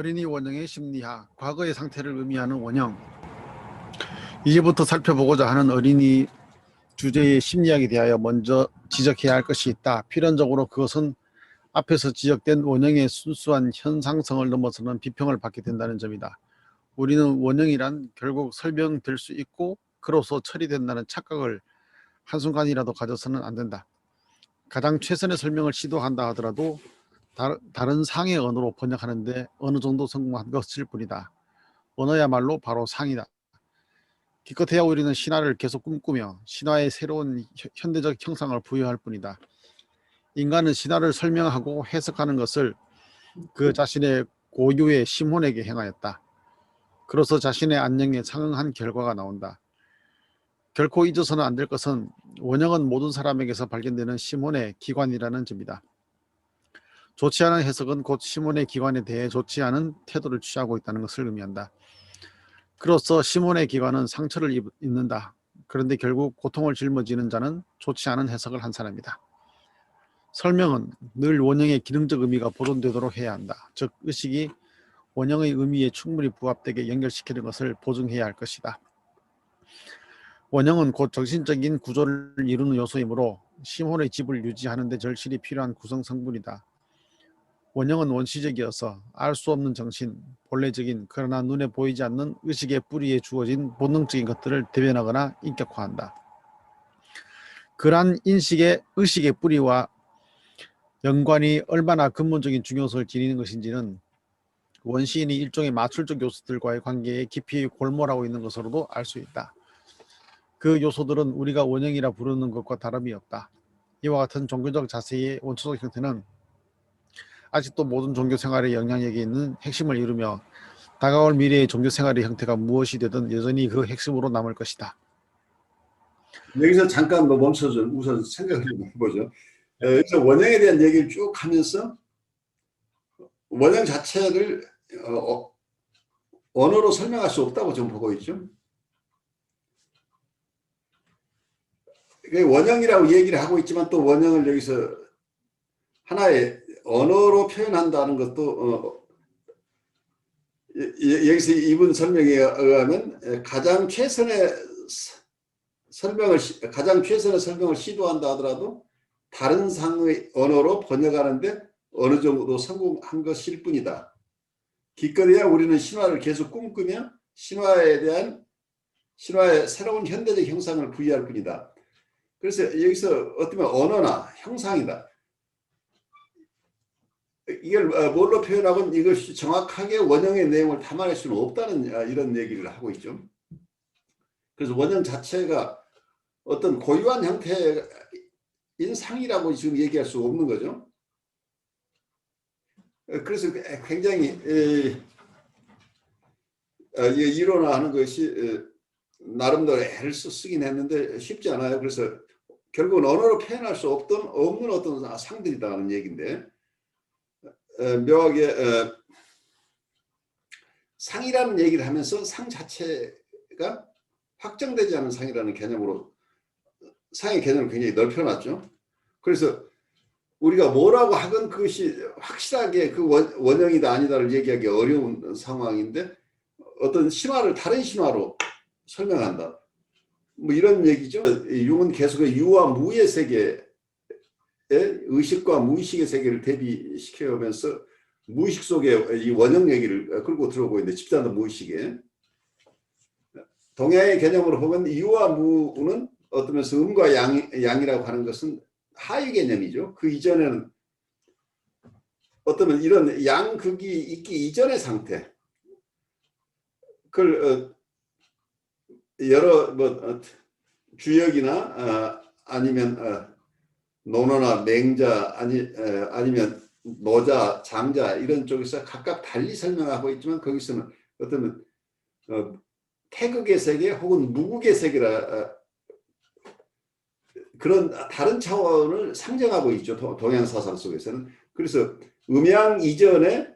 어린이 원형의 심리학, 과거의 상태를 의미하는 원형. 이제부터 살펴보고자 하는 어린이 주제의 심리학에 대하여 먼저 지적해야 할 것이 있다. 필연적으로 그것은 앞에서 지적된 원형의 순수한 현상성을 넘어서는 비평을 받게 된다는 점이다. 우리는 원형이란 결국 설명될 수 있고 그로서 처리된다는 착각을 한순간이라도 가져서는 안 된다. 가장 최선의 설명을 시도한다 하더라도 다른 상의 언어로 번역하는데 어느 정도 성공한 것일 뿐이다. 언어야말로 바로 상이다. 기껏해야 우리는 신화를 계속 꿈꾸며 신화의 새로운 현대적 형상을 부여할 뿐이다. 인간은 신화를 설명하고 해석하는 것을 그 자신의 고유의 심혼에게 행하였다. 그로서 자신의 안녕에 상응한 결과가 나온다. 결코 잊어서는 안 될 것은 원형은 모든 사람에게서 발견되는 심혼의 기관이라는 점이다. 좋지 않은 해석은 곧 심혼의 기관에 대해 좋지 않은 태도를 취하고 있다는 것을 의미한다. 그로써 심혼의 기관은 상처를 입는다. 그런데 결국 고통을 짊어지는 자는 좋지 않은 해석을 한 사람이다. 설명은 늘 원형의 기능적 의미가 보존되도록 해야 한다. 즉 의식이 원형의 의미에 충분히 부합되게 연결시키는 것을 보증해야 할 것이다. 원형은 곧 정신적인 구조를 이루는 요소이므로 심혼의 집을 유지하는 데 절실히 필요한 구성 성분이다. 원형은 원시적이어서 알 수 없는 정신, 본래적인 그러나 눈에 보이지 않는 의식의 뿌리에 주어진 본능적인 것들을 대변하거나 인격화한다. 그러한 의식의 뿌리와 연관이 얼마나 근본적인 중요성을 지니는 것인지는 원시인이 일종의 마술적 요소들과의 관계에 깊이 골몰하고 있는 것으로도 알 수 있다. 그 요소들은 우리가 원형이라 부르는 것과 다름이 없다. 이와 같은 종교적 자세의 원초적 형태는 아직도 모든 종교 생활의 영향력이 있는 핵심을 이루며 다가올 미래의 종교 생활의 형태가 무엇이 되든 여전히 그 핵심으로 남을 것이다. 여기서 잠깐 멈춰서 우선 생각을 좀 해보죠. 여기서 원형에 대한 얘기를 쭉 하면서 원형 자체를 언어로 설명할 수 없다고 좀 보고 있죠. 원형이라고 얘기를 하고 있지만 또 원형을 여기서 하나의 언어로 표현한다는 것도 여기서 이분 설명에 의하면 가장 최선의 설명을 시도한다 하더라도 다른 상의 언어로 번역하는데 어느 정도 성공한 것일 뿐이다. 기껏해야 우리는 신화를 계속 꿈꾸며 신화의 새로운 현대적 형상을 부여할 뿐이다. 그래서 여기서 어쩌면 언어나 형상이다. 이걸 뭘로 표현하건 이것이 정확하게 원형의 내용을 담아낼 수는 없다는 이런 얘기를 하고 있죠. 그래서 원형 자체가 어떤 고유한 형태인 상이라고 지금 얘기할 수 없는 거죠. 그래서 굉장히 이론화하는 것이 나름대로 애를 쓰긴 했는데 쉽지 않아요. 그래서 결국은 언어로 표현할 수 없는 어떤 상들이다는 얘기인데 묘하게 상이라는 얘기를 하면서 상 자체가 확정되지 않은 상이라는 개념으로 상의 개념을 굉장히 넓혀놨죠. 그래서 우리가 뭐라고 하건 그것이 확실하게 그 원형이다 아니다를 얘기하기 어려운 상황인데 어떤 신화를 다른 신화로 설명한다. 뭐 이런 얘기죠. 융은 계속해서 유와 무의 세계에 의식과 무의식의 세계를 대비시켜오면서 무의식 속에 이 원형 얘기를 끌고 들어오고 있는데 집단도 무의식에 동양의 개념으로 보면 유와 무는 어떤 면에서 음과 양이라고 하는 것은 하위 개념이죠. 그 이전에는 어쩌면 이런 양극이 있기 이전의 상태 그걸 여러 주역이나 아니면 논어나 맹자 아니면 노자, 장자 이런 쪽에서 각각 달리 설명하고 있지만 거기서는 어떤 태극의 세계 혹은 무극의 세계라 그런 다른 차원을 상정하고 있죠. 동양 사상 속에서는. 그래서 음양 이전에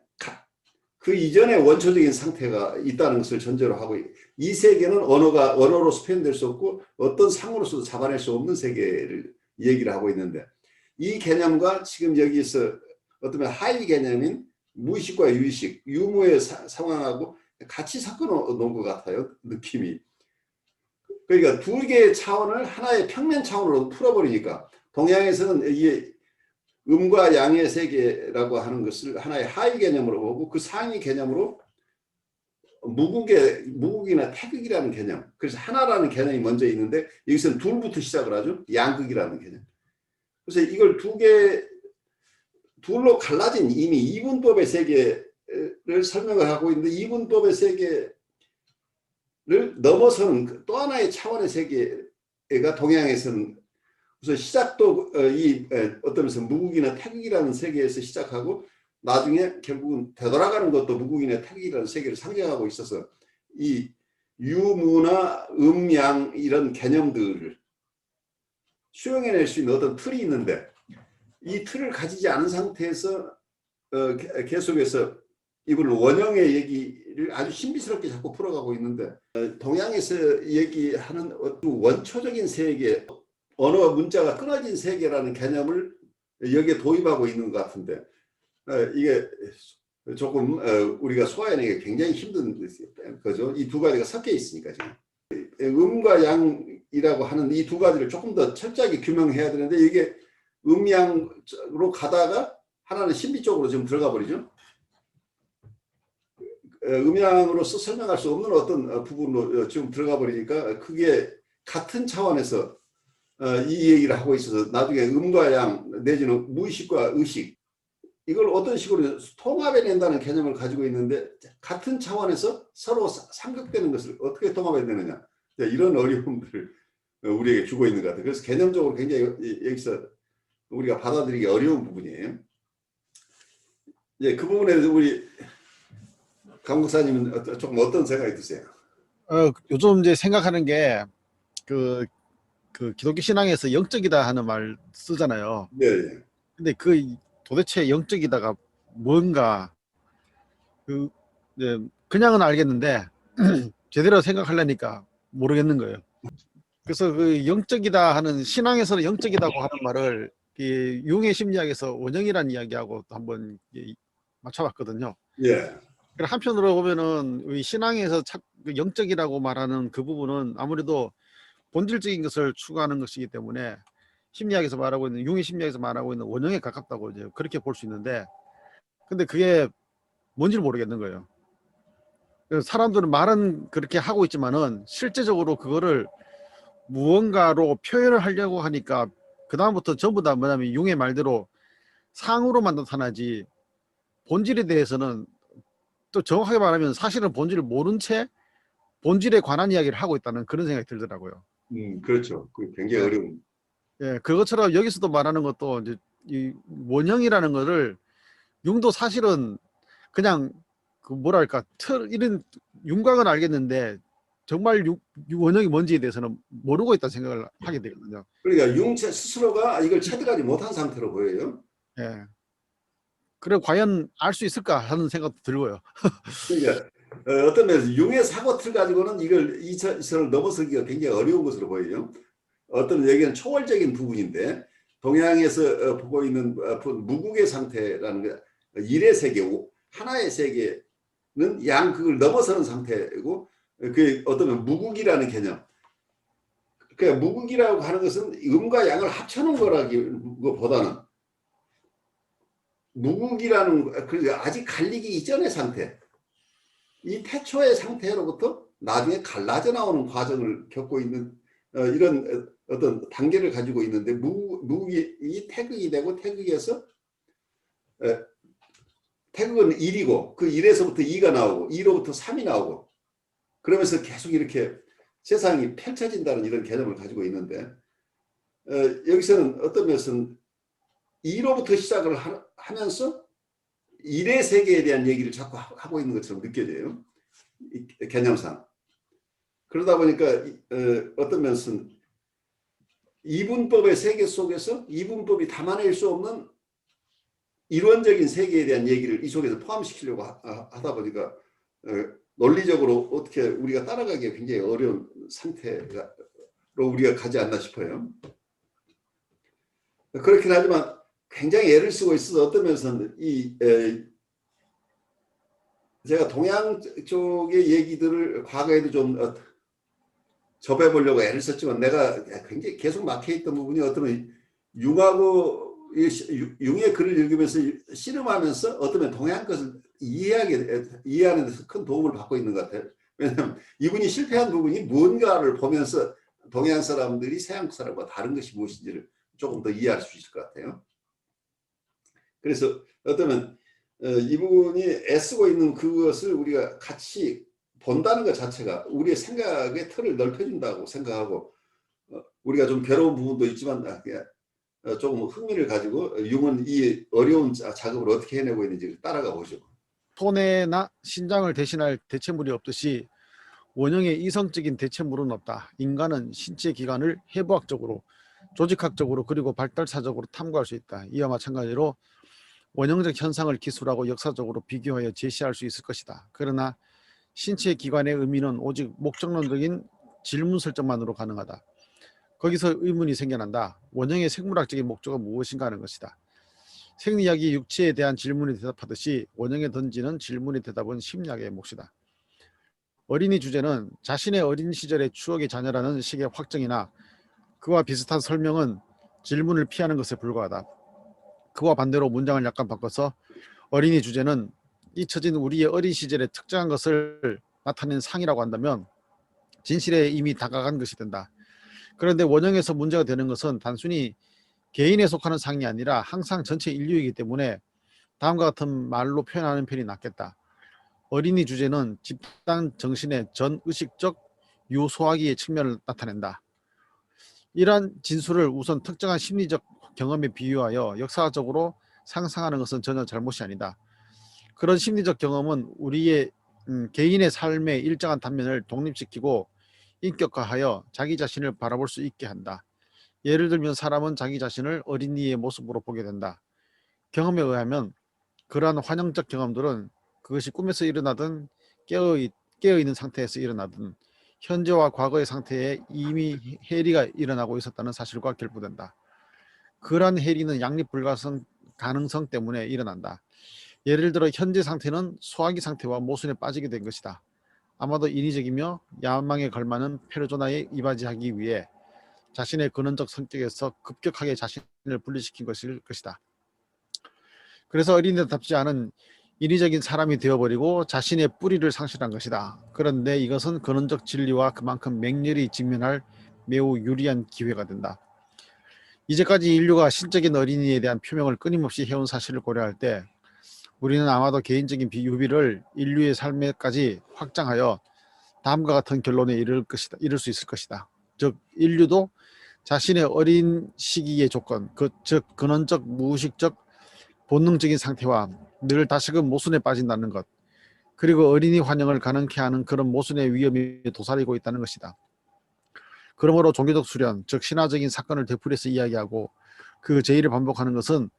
그 이전의 원초적인 상태가 있다는 것을 전제로 하고 이 세계는 언어로서 표현될 수 없고 어떤 상으로서도 잡아낼 수 없는 세계를 얘기를 하고 있는데 이 개념과 지금 여기서 어떤 하위 개념인 무의식과 유의식, 유무의 상황하고 같이 섞어 놓은 것 같아요. 느낌이. 그러니까 두 개의 차원을 하나의 평면 차원으로 풀어버리니까 동양에서는 이게 음과 양의 세계라고 하는 것을 하나의 하위 개념으로 보고 그 상위 개념으로 무국이나 태극이라는 개념. 그래서 하나라는 개념이 먼저 있는데 여기서는 둘부터 시작을 하죠. 양극이라는 개념. 그래서 이걸 둘로 갈라진 이미 이분법의 세계를 설명을 하고 있는데 이분법의 세계를 넘어서는 또 하나의 차원의 세계가 동양에서는 우선 시작도 어떤 면에서 무국이나 태극이라는 세계에서 시작하고 나중에 결국은 되돌아가는 것도 무국이나 태극이라는 세계를 상징하고 있어서 이 유무나 음양 이런 개념들을 수용해낼 수 있는 어떤 틀이 있는데 이 틀을 가지지 않은 상태에서 계속해서 이걸 원형의 얘기를 아주 신비스럽게 자꾸 풀어가고 있는데 동양에서 얘기하는 원초적인 세계, 언어와 문자가 끊어진 세계라는 개념을 여기에 도입하고 있는 것 같은데 이게 조금 우리가 소화해내기 굉장히 힘든 거죠. 이 두 가지가 섞여 있으니까 지금. 음과 양이라고 하는 이 두 가지를 조금 더 철저하게 규명해야 되는데 이게 음양으로 가다가 하나는 신비 쪽으로 지금 들어가 버리죠. 음양으로서 설명할 수 없는 어떤 부분으로 지금 들어가 버리니까 그게 같은 차원에서 이 얘기를 하고 있어서 나중에 음과 양 내지는 무의식과 의식 이걸 어떤 식으로 통합해낸다는 개념을 가지고 있는데 같은 차원에서 서로 상극되는 것을 어떻게 통합해내느냐 이런 어려움들을 우리에게 주고 있는 것 같아요. 그래서 개념적으로 굉장히 여기서 우리가 받아들이기 어려운 부분이에요. 예, 그 부분에 대해서 우리 강 목사님은 조금 어떤 생각이 드세요? 요즘 이제 생각하는 게 그 기독교 신앙에서 영적이다 하는 말 쓰잖아요. 네, 네. 근데 그 도대체 영적이다가 뭔가 그냥은 알겠는데 제대로 생각하려니까 모르겠는 거예요. 그래서 그 영적이다 하는 신앙에서는 영적이다고 하는 말을 이 융의 심리학에서 원형이라는 이야기하고 또 한번 맞춰봤거든요. 예. 한편으로 보면은 이 신앙에서 영적이라고 말하는 그 부분은 아무래도 본질적인 것을 추구하는 것이기 때문에 심리학에서 말하고 있는 융의 심리학에서 말하고 있는 원형에 가깝다고 이제 그렇게 볼 수 있는데 근데 그게 뭔지를 모르겠는 거예요. 그래서 사람들은 말은 그렇게 하고 있지만은 실제적으로 그거를 무언가로 표현을 하려고 하니까 그 다음부터 전부 다 뭐냐면 융의 말대로 상으로만 나타나지 본질에 대해서는 또 정확하게 말하면 사실은 본질을 모른 채 본질에 관한 이야기를 하고 있다는 그런 생각이 들더라고요. 그렇죠. 그 굉장히 네. 어려운. 예, 그것처럼 여기서도 말하는 것도 이제 이 원형이라는 거를 융도 사실은 그냥 그 뭐랄까 이런 윤곽은 알겠는데 정말 원형이 뭔지에 대해서는 모르고 있다는 생각을 하게 되거든요. 그러니까 융체 스스로가 이걸 체득하지 못한 상태로 보여요. 예. 그래 과연 알 수 있을까 하는 생각도 들고요. 그러니까 어떤 면에서 융의 사고 틀 가지고는 이 선을 넘어서기가 굉장히 어려운 것으로 보여요. 어떤 얘기는 초월적인 부분인데 동양에서 보고 있는 무국의 상태라는 게 일의 세계, 하나의 세계는 양극을 넘어서는 상태고 그 어떤 무국이라는 개념. 그러니까 무국이라고 하는 것은 음과 양을 합쳐놓은 거라기보다는 무국이라는 아직 갈리기 이전의 상태, 이 태초의 상태로부터 나중에 갈라져 나오는 과정을 겪고 있는 이런 어떤 단계를 가지고 있는데 무국이 이 태극이 되고 태극에서 태극은 1이고 그 1에서부터 2가 나오고 2로부터 3이 나오고 그러면서 계속 이렇게 세상이 펼쳐진다는 이런 개념을 가지고 있는데 여기서는 어떤 면에서는 2로부터 시작을 하면서 1의 세계에 대한 얘기를 자꾸 하고 있는 것처럼 느껴져요. 개념상. 그러다 보니까 어떤 면에서는 이분법의 세계 속에서 이분법이 담아낼 수 없는 이론적인 세계에 대한 얘기를 이 속에서 포함시키려고 하다 보니까 논리적으로 어떻게 우리가 따라가기가 굉장히 어려운 상태로 우리가 가지 않나 싶어요. 그렇긴 하지만 굉장히 애를 쓰고 있어서 어떤 면에서는 제가 동양 쪽의 얘기들을 과거에도 좀 접해보려고 애를 썼지만 내가 굉장히 계속 막혀있던 부분이 어쩌면 융의 글을 읽으면서 씨름하면서 어쩌면 동양 것을 이해하는 데서 큰 도움을 받고 있는 것 같아요. 왜냐하면 이분이 실패한 부분이 무언가를 보면서 동양 사람들이 서양 사람과 다른 것이 무엇인지를 조금 더 이해할 수 있을 것 같아요. 그래서 어쩌면 이분이 애쓰고 있는 그것을 우리가 같이 본다는 것 자체가 우리의 생각의 틀을 넓혀준다고 생각하고 우리가 좀 괴로운 부분도 있지만 조금 흥미를 가지고 융은 이 어려운 작업을 어떻게 해내고 있는지 따라가 보죠. 손해나 신장을 대신할 대체물이 없듯이 원형의 이성적인 대체물은 없다. 인간은 신체 기관을 해부학적으로, 조직학적으로 그리고 발달사적으로 탐구할 수 있다. 이와 마찬가지로 원형적 현상을 기술하고 역사적으로 비교하여 제시할 수 있을 것이다. 그러나 신체 기관의 의미는 오직 목적론적인 질문 설정만으로 가능하다. 거기서 의문이 생겨난다. 원형의 생물학적인 목적은 무엇인가 하는 것이다. 생리학이 육체에 대한 질문에 대답하듯이 원형에 던지는 질문의 대답은 심리학의 몫이다. 어린이 주제는 자신의 어린 시절의 추억의 자녀라는 식의 확정이나 그와 비슷한 설명은 질문을 피하는 것에 불과하다. 그와 반대로 문장을 약간 바꿔서 어린이 주제는 잊혀진 우리의 어린 시절의 특정한 것을 나타낸 상이라고 한다면 진실에 이미 다가간 것이 된다. 그런데 원형에서 문제가 되는 것은 단순히 개인에 속하는 상이 아니라 항상 전체 인류이기 때문에 다음과 같은 말로 표현하는 편이 낫겠다. 어린이 주제는 집단 정신의 전의식적 유소화기의 측면을 나타낸다. 이러한 진술을 우선 특정한 심리적 경험에 비유하여 역사적으로 상상하는 것은 전혀 잘못이 아니다. 그런 심리적 경험은 우리의 개인의 삶의 일정한 단면을 독립시키고 인격화하여 자기 자신을 바라볼 수 있게 한다. 예를 들면 사람은 자기 자신을 어린이의 모습으로 보게 된다. 경험에 의하면 그러한 환영적 경험들은 그것이 꿈에서 일어나든 깨어있는 상태에서 일어나든 현재와 과거의 상태에 이미 해리가 일어나고 있었다는 사실과 결부된다. 그러한 해리는 양립 불가성 가능성 때문에 일어난다. 예를 들어 현재 상태는 소화기 상태와 모순에 빠지게 된 것이다. 아마도 인위적이며 야망에 걸맞는 페르소나에 이바지하기 위해 자신의 근원적 성격에서 급격하게 자신을 분리시킨 것일 것이다. 그래서 어린이답지 않은 인위적인 사람이 되어버리고 자신의 뿌리를 상실한 것이다. 그런데 이것은 근원적 진리와 그만큼 맹렬히 직면할 매우 유리한 기회가 된다. 이제까지 인류가 신적인 어린이에 대한 표명을 끊임없이 해온 사실을 고려할 때 우리는 아마도 개인적인 유비를 인류의 삶에까지 확장하여 다음과 같은 결론에 이를 수 있을 것이다. 즉 인류도 자신의 어린 시기의 조건, 즉 근원적 무의식적 본능적인 상태와 늘 다시금 모순에 빠진다는 것, 그리고 어린이 환영을 가능케 하는 그런 모순의 위험이 도사리고 있다는 것이다. 그러므로 종교적 수련, 즉 신화적인 사건을 되풀이해서 이야기하고 그 제의를 반복하는 것은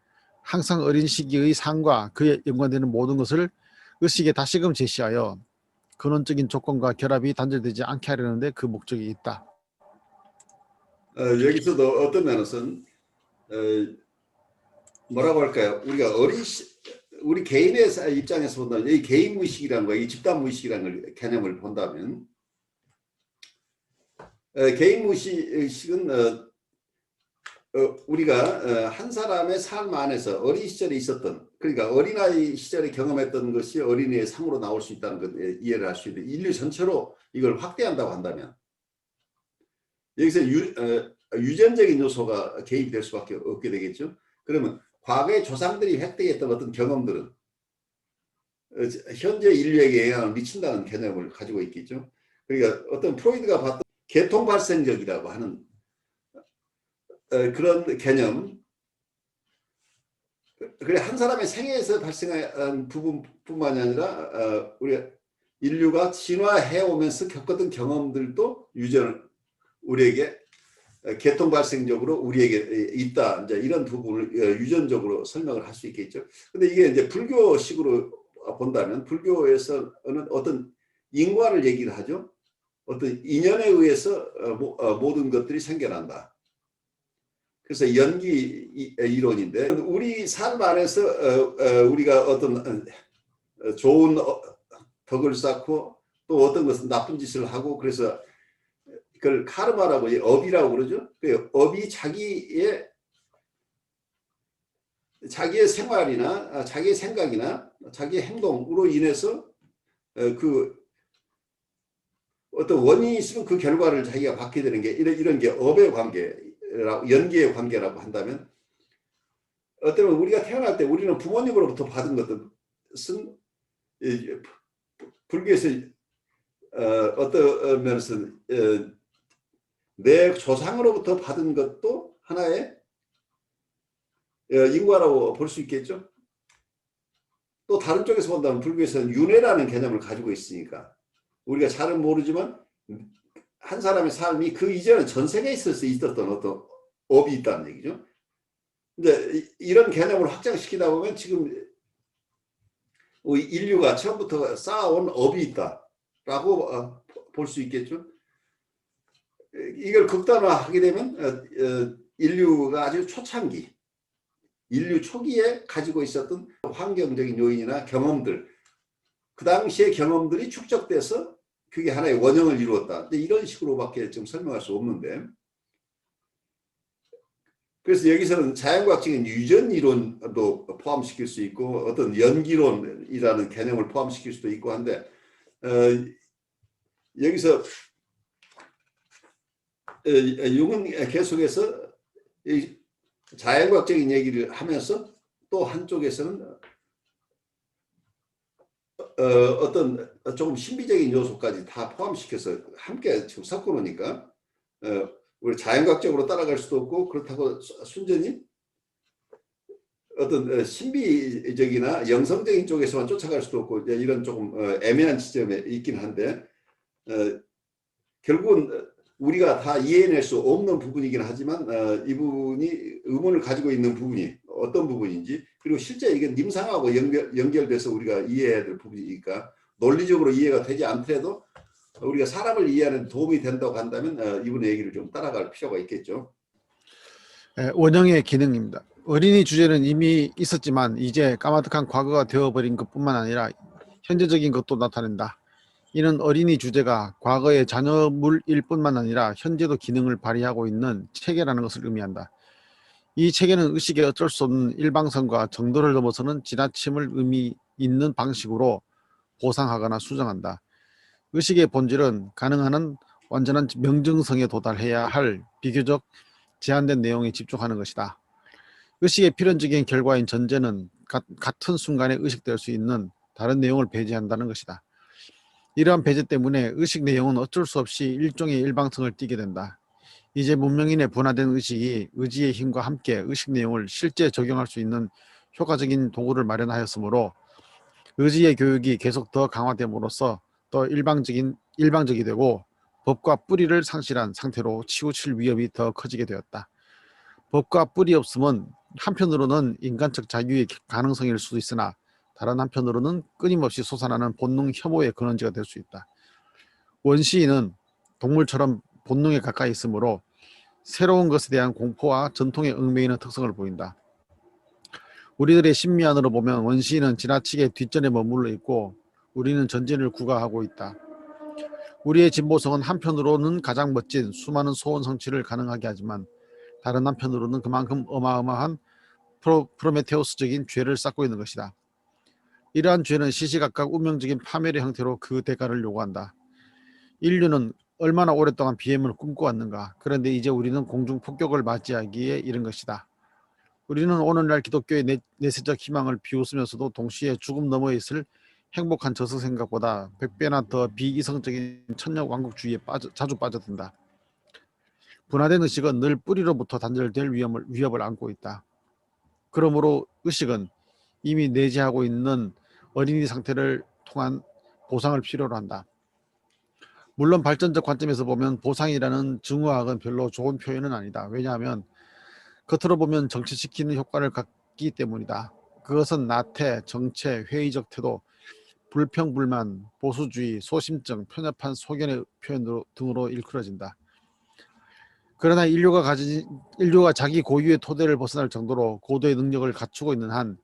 항상 어린 시기의 상과 그에 연관되는 모든 것을 의식에 다시금 제시하여 근원적인 조건과 결합이 단절되지 않게 하려는 데 그 목적이 있다. 여기서도 어떤 면에서는 뭐라고 할까요? 우리가 우리 개인의 입장에서 본다면 이 개인 무의식이라는 거, 이 집단 무의식이라는 개념을 본다면 개인 무의식은 우리가 한 사람의 삶 안에서 어린 시절에 있었던, 그러니까 어린아이 시절에 경험했던 것이 어린이의 삶으로 나올 수 있다는 것 이해를 할 수 있는데, 인류 전체로 이걸 확대한다고 한다면 여기서 유전적인 요소가 개입이 될 수밖에 없게 되겠죠. 그러면 과거의 조상들이 획득했던 어떤 경험들은 현재 인류에게 영향을 미친다는 개념을 가지고 있겠죠. 그러니까 어떤 프로이드가 봤던 계통발생적이라고 하는 그런 개념, 그래 한 사람의 생애에서 발생한 부분뿐만이 아니라 우리 인류가 진화해 오면서 겪었던 경험들도 우리에게 계통발생적으로 우리에게 있다. 이제 이런 부분을 유전적으로 설명을 할 수 있겠죠. 근데 이게 이제 불교식으로 본다면 불교에서는 어떤 인과를 얘기를 하죠. 어떤 인연에 의해서 모든 것들이 생겨난다. 그래서 연기 이론인데 우리 삶 안에서 우리가 어떤 좋은 덕을 쌓고 또 어떤 것은 나쁜 짓을 하고 그래서 그걸 카르마라고 업이라고 그러죠. 그 업이 자기의 생활이나 자기의 생각이나 자기의 행동으로 인해서 그 어떤 원인이 있으면 그 결과를 자기가 받게 되는 게 이런 게 업의 관계라고 연계의 관계라고 한다면 어쩌면 우리가 태어날 때 우리는 부모님으로부터 받은 것은 불교에서 어떤 면에서는 내 조상으로부터 받은 것도 하나의 인과라고 볼 수 있겠죠. 또 다른 쪽에서 본다면 불교에서는 윤회라는 개념을 가지고 있으니까 우리가 잘은 모르지만 한 사람의 삶이 그 이전에 전 세계에 있었던 어떤 업이 있다는 얘기죠. 근데 이런 개념을 확장시키다 보면 지금 인류가 처음부터 쌓아온 업이 있다라고 볼 수 있겠죠. 이걸 극단화하게 되면 인류가 아주 초창기, 인류 초기에 가지고 있었던 환경적인 요인이나 경험들, 그 당시의 경험들이 축적돼서 그게 하나의 원형을 이루었다. 근데 이런 식으로밖에 좀 설명할 수 없는데, 그래서 여기서는 자연과학적인 유전 이론도 포함시킬 수 있고 어떤 연기론이라는 개념을 포함시킬 수도 있고 한데 여기서 융은 계속해서 자연과학적인 얘기를 하면서 또 한쪽에서는 어떤 조금 신비적인 요소까지 다 포함시켜서 함께 지금 섞어 놓으니까 우리 자연과학적으로 따라갈 수도 없고 그렇다고 순전히 어떤 신비적이나 영성적인 쪽에서만 쫓아갈 수도 없고 이런 조금 애매한 지점에 있긴 한데 결국은 우리가 다 이해해낼 수 없는 부분이긴 하지만 이분이 의문을 가지고 있는 부분이 어떤 부분인지 그리고 실제 이게 님상하고 연결돼서 우리가 이해해야 될 부분이니까 논리적으로 이해가 되지 않더라도 우리가 사람을 이해하는 데 도움이 된다고 한다면 이분의 얘기를 좀 따라갈 필요가 있겠죠. 원형의 기능입니다. 어린이 주제는 이미 있었지만 이제 까마득한 과거가 되어버린 것뿐만 아니라 현재적인 것도 나타낸다. 이는 어린이 주제가 과거의 자녀물일 뿐만 아니라 현재도 기능을 발휘하고 있는 체계라는 것을 의미한다. 이 체계는 의식의 어쩔 수 없는 일방성과 정도를 넘어서는 지나침을 의미 있는 방식으로 보상하거나 수정한다. 의식의 본질은 가능한 한 완전한 명증성에 도달해야 할 비교적 제한된 내용에 집중하는 것이다. 의식의 필연적인 결과인 전제는 같은 순간에 의식될 수 있는 다른 내용을 배제한다는 것이다. 이러한 배제 때문에 의식 내용은 어쩔 수 없이 일종의 일방성을 띠게 된다. 이제 문명인의 분화된 의식이 의지의 힘과 함께 의식 내용을 실제 적용할 수 있는 효과적인 도구를 마련하였으므로 의지의 교육이 계속 더 강화됨으로써 더 일방적이 되고 법과 뿌리를 상실한 상태로 치우칠 위협이 더 커지게 되었다. 법과 뿌리 없음은 한편으로는 인간적 자유의 가능성일 수도 있으나 다른 한편으로는 끊임없이 솟아나는 본능 혐오의 근원지가 될 수 있다. 원시인은 동물처럼 본능에 가까이 있으므로 새로운 것에 대한 공포와 전통에 얽매이는 특성을 보인다. 우리들의 심리 안으로 보면 원시인은 지나치게 뒷전에 머물러 있고 우리는 전진을 구가하고 있다. 우리의 진보성은 한편으로는 가장 멋진 수많은 소원 성취를 가능하게 하지만 다른 한편으로는 그만큼 어마어마한 프로메테우스적인 죄를 쌓고 있는 것이다. 이러한 죄는 시시각각 운명적인 파멸의 형태로 그 대가를 요구한다. 인류는 얼마나 오랫동안 비행을 꿈꿔왔는가. 그런데 이제 우리는 공중폭격을 맞이하기에 이른 것이다. 우리는 오늘날 기독교의 내세적 희망을 비웃으면서도 동시에 죽음 너머에 있을 행복한 저승생각보다 100배나 더 비이성적인 천년왕국주의에 자주 빠져든다. 분화된 의식은 늘 뿌리로부터 단절될 위협을 안고 있다. 그러므로 의식은 이미 내재하고 있는 어린이 상태를 통한 보상을 필요로 한다. 물론 발전적 관점에서 보면 보상이라는 증오학은 별로 좋은 표현은 아니다. 왜냐하면 겉으로 보면 정치시키는 효과를 갖기 때문이다. 그것은 나태, 정체, 회의적 태도, 불평불만, 보수주의, 소심증, 편협한 소견의 표현 등으로 일컬어진다. 그러나 인류가 자기 고유의 토대를 벗어날 정도로 고도의 능력을 갖추고 있는 한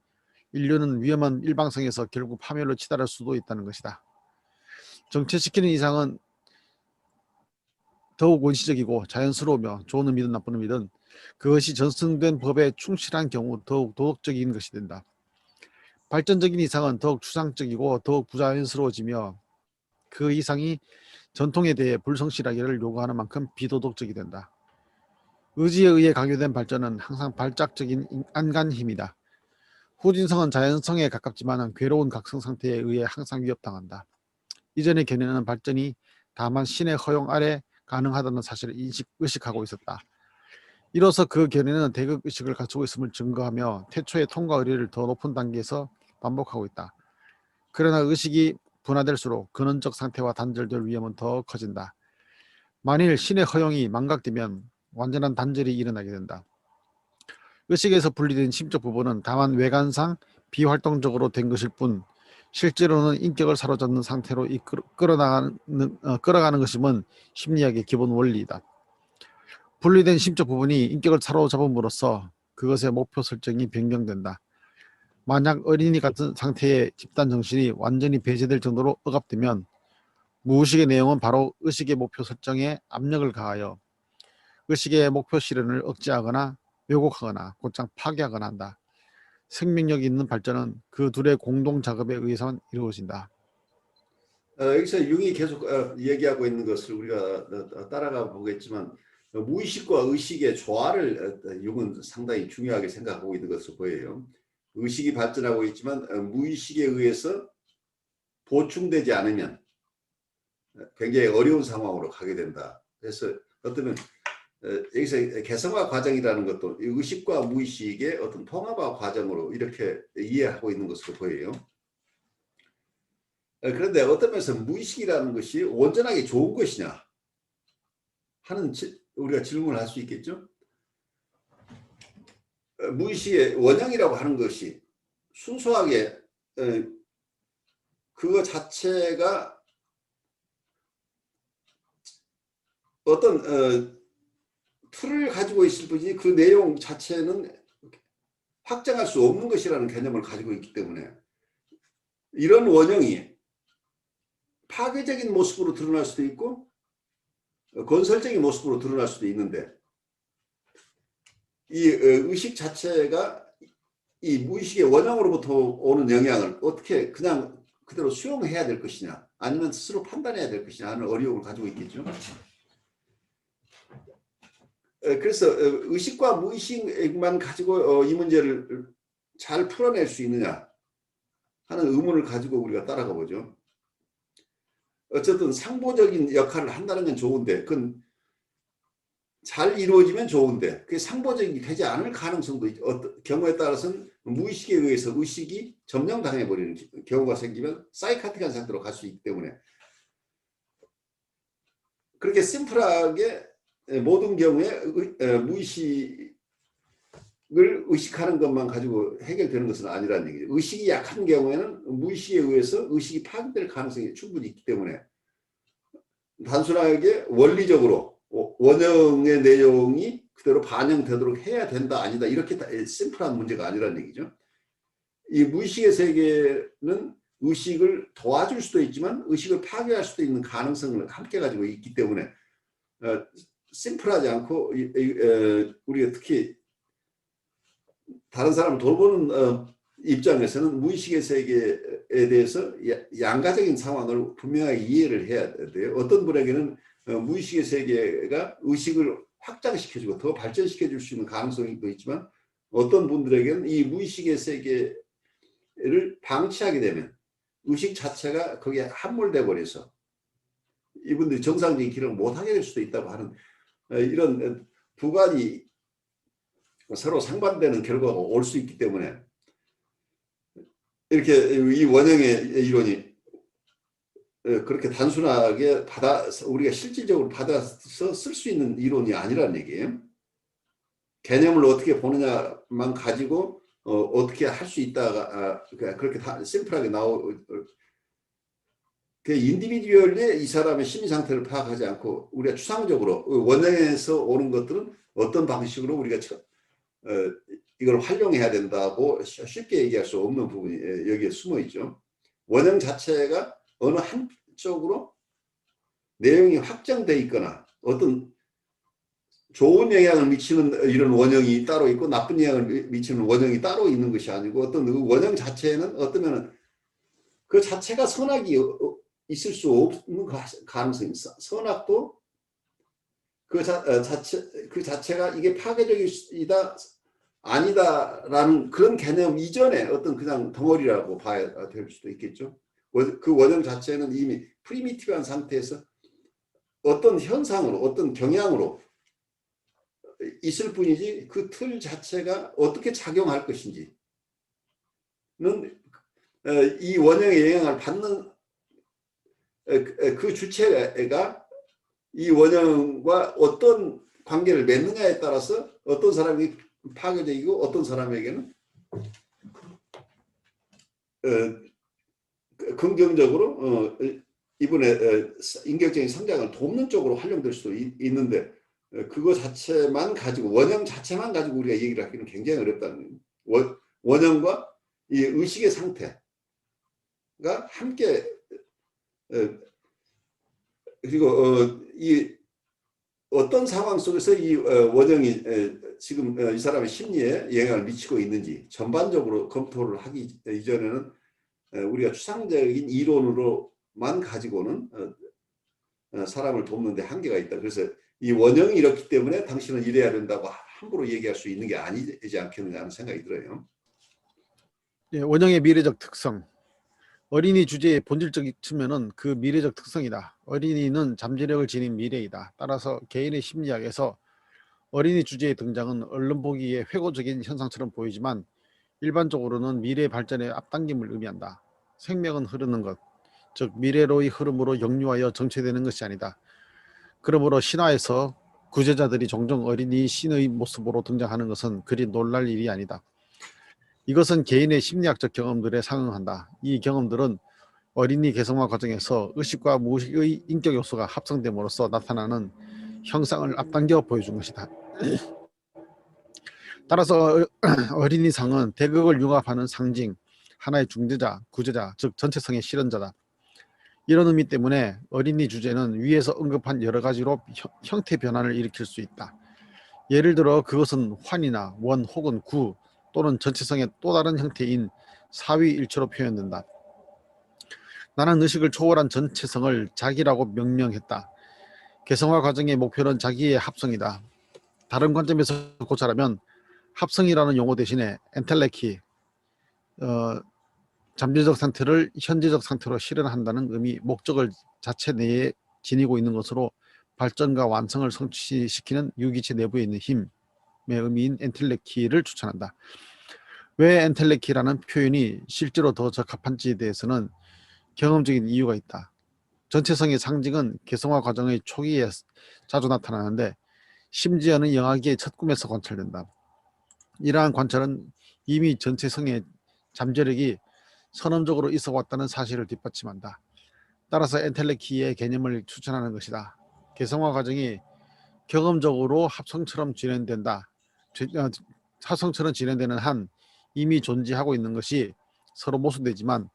인류는 위험한 일방성에서 결국 파멸로 치달을 수도 있다는 것이다. 정체시키는 이상은 더욱 원시적이고 자연스러우며 좋은 의미든 나쁜 의미든 그것이 전승된 법에 충실한 경우 더욱 도덕적인 것이 된다. 발전적인 이상은 더욱 추상적이고 더욱 부자연스러워지며 그 이상이 전통에 대해 불성실하기를 요구하는 만큼 비도덕적이 된다. 의지에 의해 강요된 발전은 항상 발작적인 안간 힘이다. 후진성은 자연성에 가깝지만 괴로운 각성 상태에 의해 항상 위협당한다. 이전의 견해는 발전이 다만 신의 허용 아래 가능하다는 사실을 의식하고 있었다. 이로써 그 견해는 대극의식을 갖추고 있음을 증거하며 태초의 통과 의례를 더 높은 단계에서 반복하고 있다. 그러나 의식이 분화될수록 근원적 상태와 단절될 위험은 더 커진다. 만일 신의 허용이 망각되면 완전한 단절이 일어나게 된다. 의식에서 분리된 심적 부분은 다만 외관상 비활동적으로 된 것일 뿐 실제로는 인격을 사로잡는 상태로 끌어가는 것임은 심리학의 기본 원리이다. 분리된 심적 부분이 인격을 사로잡음으로써 그것의 목표 설정이 변경된다. 만약 어린이 같은 상태의 집단 정신이 완전히 배제될 정도로 억압되면 무의식의 내용은 바로 의식의 목표 설정에 압력을 가하여 의식의 목표 실현을 억제하거나 왜곡하거나 곧장 파괴하거나 한다. 생명력이 있는 발전은 그 둘의 공동 작업에 의해서만 이루어진다. 여기서 융이 계속 얘기하고 있는 것을 우리가 따라가 보겠지만 무의식과 의식의 조화를 융은 상당히 중요하게 생각하고 있는 것으로 보여요. 의식이 발전하고 있지만 무의식에 의해서 보충되지 않으면 굉장히 어려운 상황으로 가게 된다. 그래서 어쩌면 여기서 개성화 과정이라는 것도 의식과 무의식의 어떤 통합화 과정으로 이렇게 이해하고 있는 것으로 보여요. 그런데 어떤 면에서 무의식이라는 것이 온전하게 좋은 것이냐 하는 우리가 질문을 할 수 있겠죠. 무의식의 원형이라고 하는 것이 순수하게 그거 자체가 어떤 틀을 가지고 있을 뿐이지 그 내용 자체는 확장할 수 없는 것이라는 개념을 가지고 있기 때문에 이런 원형이 파괴적인 모습으로 드러날 수도 있고 건설적인 모습으로 드러날 수도 있는데 이 의식 자체가 이 무의식의 원형으로부터 오는 영향을 어떻게 그냥 그대로 수용해야 될 것이냐 아니면 스스로 판단해야 될 것이냐 하는 어려움을 가지고 있겠죠. 그래서 의식과 무의식만 가지고 이 문제를 잘 풀어낼 수 있느냐 하는 의문을 가지고 우리가 따라가 보죠. 어쨌든 상보적인 역할을 한다는 건 좋은데 그건 잘 이루어지면 좋은데 그게 상보적이 되지 않을 가능성도 경우에 따라서는 무의식에 의해서 의식이 점령당해버리는 경우가 생기면 사이카틱한 상태로 갈 수 있기 때문에 그렇게 심플하게 모든 경우에 무의식을 의식하는 것만 가지고 해결되는 것은 아니라는 얘기죠. 의식이 약한 경우에는 무의식에 의해서 의식이 파괴될 가능성이 충분히 있기 때문에 단순하게 원리적으로 원형의 내용이 그대로 반영되도록 해야 된다 아니다 이렇게 심플한 문제가 아니라는 얘기죠. 이 무의식의 세계는 의식을 도와줄 수도 있지만 의식을 파괴할 수도 있는 가능성을 함께 가지고 있기 때문에 심플하지 않고 우리가 특히 다른 사람을 돌보는 입장에서는 무의식의 세계에 대해서 양가적인 상황을 분명하게 이해를 해야 돼요. 어떤 분에게는 무의식의 세계가 의식을 확장시켜주고 더 발전시켜줄 수 있는 가능성이 있지만 어떤 분들에게는 이 무의식의 세계를 방치하게 되면 의식 자체가 거기에 함몰돼 버려서 이분들이 정상적인 기능을 못하게 될 수도 있다고 하는 이런 두 가지 서로 상반되는 결과가 올 수 있기 때문에 이렇게 이 원형의 이론이 그렇게 단순하게 우리가 실질적으로 받아서 쓸 수 있는 이론이 아니라는 얘기예요. 개념을 어떻게 보느냐만 가지고 어떻게 할 수 있다가 그렇게 심플하게 그 인디비듀얼의 이 사람의 심리 상태를 파악하지 않고 우리가 추상적으로 원형에서 오는 것들은 어떤 방식으로 우리가 이걸 활용해야 된다고 쉽게 얘기할 수 없는 부분이 여기에 숨어 있죠. 원형 자체가 어느 한 필연적으로 내용이 확정돼 있거나 어떤 좋은 영향을 미치는 이런 원형이 따로 있고 나쁜 영향을 미치는 원형이 따로 있는 것이 아니고 어떤 그 원형 자체는 어떠면은 그 자체가 선악이 있을 수 없는 가능성이 있어. 선악도 그 자체가 이게 파괴적이다 아니다라는 그런 개념 이전에 어떤 그냥 덩어리라고 봐야 될 수도 있겠죠. 그 원형 자체는 이미 프리미티브한 상태에서 어떤 현상으로 어떤 경향으로 있을 뿐이지 그 틀 자체가 어떻게 작용할 것인지는 이 원형의 영향을 받는 그 주체가 이 원형과 어떤 관계를 맺느냐에 따라서 어떤 사람이 파괴적이고 어떤 사람에게는 긍정적으로 이분의 인격적인 성장을 돕는 쪽으로 활용될 수도 있는데 그거 자체만 가지고 원형 자체만 가지고 우리가 얘기를 하기는 굉장히 어렵다는 거예요. 원형과 이 의식의 상태가 함께 그리고 이 어떤 상황 속에서 이 원형이 지금 이 사람의 심리에 영향을 미치고 있는지 전반적으로 검토를 하기 이전에는 우리가 추상적인 이론으로만 가지고는 사람을 돕는 데 한계가 있다. 그래서 이 원형이 이렇기 때문에 당신은 이래야 된다고 함부로 얘기할 수 있는 게 아니지 않겠느냐 하는 생각이 들어요. 예, 원형의 미래적 특성. 어린이 주제의 본질적 측면은 그 미래적 특성이다. 어린이는 잠재력을 지닌 미래이다. 따라서 개인의 심리학에서 어린이 주제의 등장은 얼른 보기에 회고적인 현상처럼 보이지만 일반적으로는 미래 발전의 앞당김을 의미한다. 생명은 흐르는 것, 즉 미래로의 흐름으로 역류하여 정체되는 것이 아니다. 그러므로 신화에서 구제자들이 종종 어린이 신의 모습으로 등장하는 것은 그리 놀랄 일이 아니다. 이것은 개인의 심리학적 경험들에 상응한다. 이 경험들은 어린이 개성화 과정에서 의식과 무의식의 인격 요소가 합성됨으로써 나타나는 형상을 앞당겨 보여준 것이다. 따라서 어린이상은 대극을 융합하는 상징, 하나의 중재자, 구제자, 즉 전체성의 실현자다. 이런 의미 때문에 어린이 주제는 위에서 언급한 여러 가지로 형태 변화를 일으킬 수 있다. 예를 들어 그것은 환이나 원 혹은 구 또는 전체성의 또 다른 형태인 사위일체로 표현된다. 나는 의식을 초월한 전체성을 자기라고 명명했다. 개성화 과정의 목표는 자기의 합성이다. 다른 관점에서 고찰하면 합성이라는 용어 대신에 엔텔레키, 잠재적 상태를 현재적 상태로 실현한다는 의미, 목적을 자체 내에 지니고 있는 것으로 발전과 완성을 성취시키는 유기체 내부에 있는 힘의 의미인 엔텔레키를 추천한다. 왜 엔텔레키라는 표현이 실제로 더 적합한지에 대해서는 경험적인 이유가 있다. 전체성의 상징은 개성화 과정의 초기에 자주 나타나는데 심지어는 영아기의 첫 꿈에서 관찰된다. 이러한 관찰은 이미 전체성의 잠재력이 선언적으로 있어 왔다는 사실을 뒷받침한다. 따라서 엔텔레키의 개념을 추천하는 것이다. 개성화 과정이 경험적으로 합성처럼 진행된다. 합성처럼 진행되는 한 이미 존재하고 있는 것이 서로 모순되지만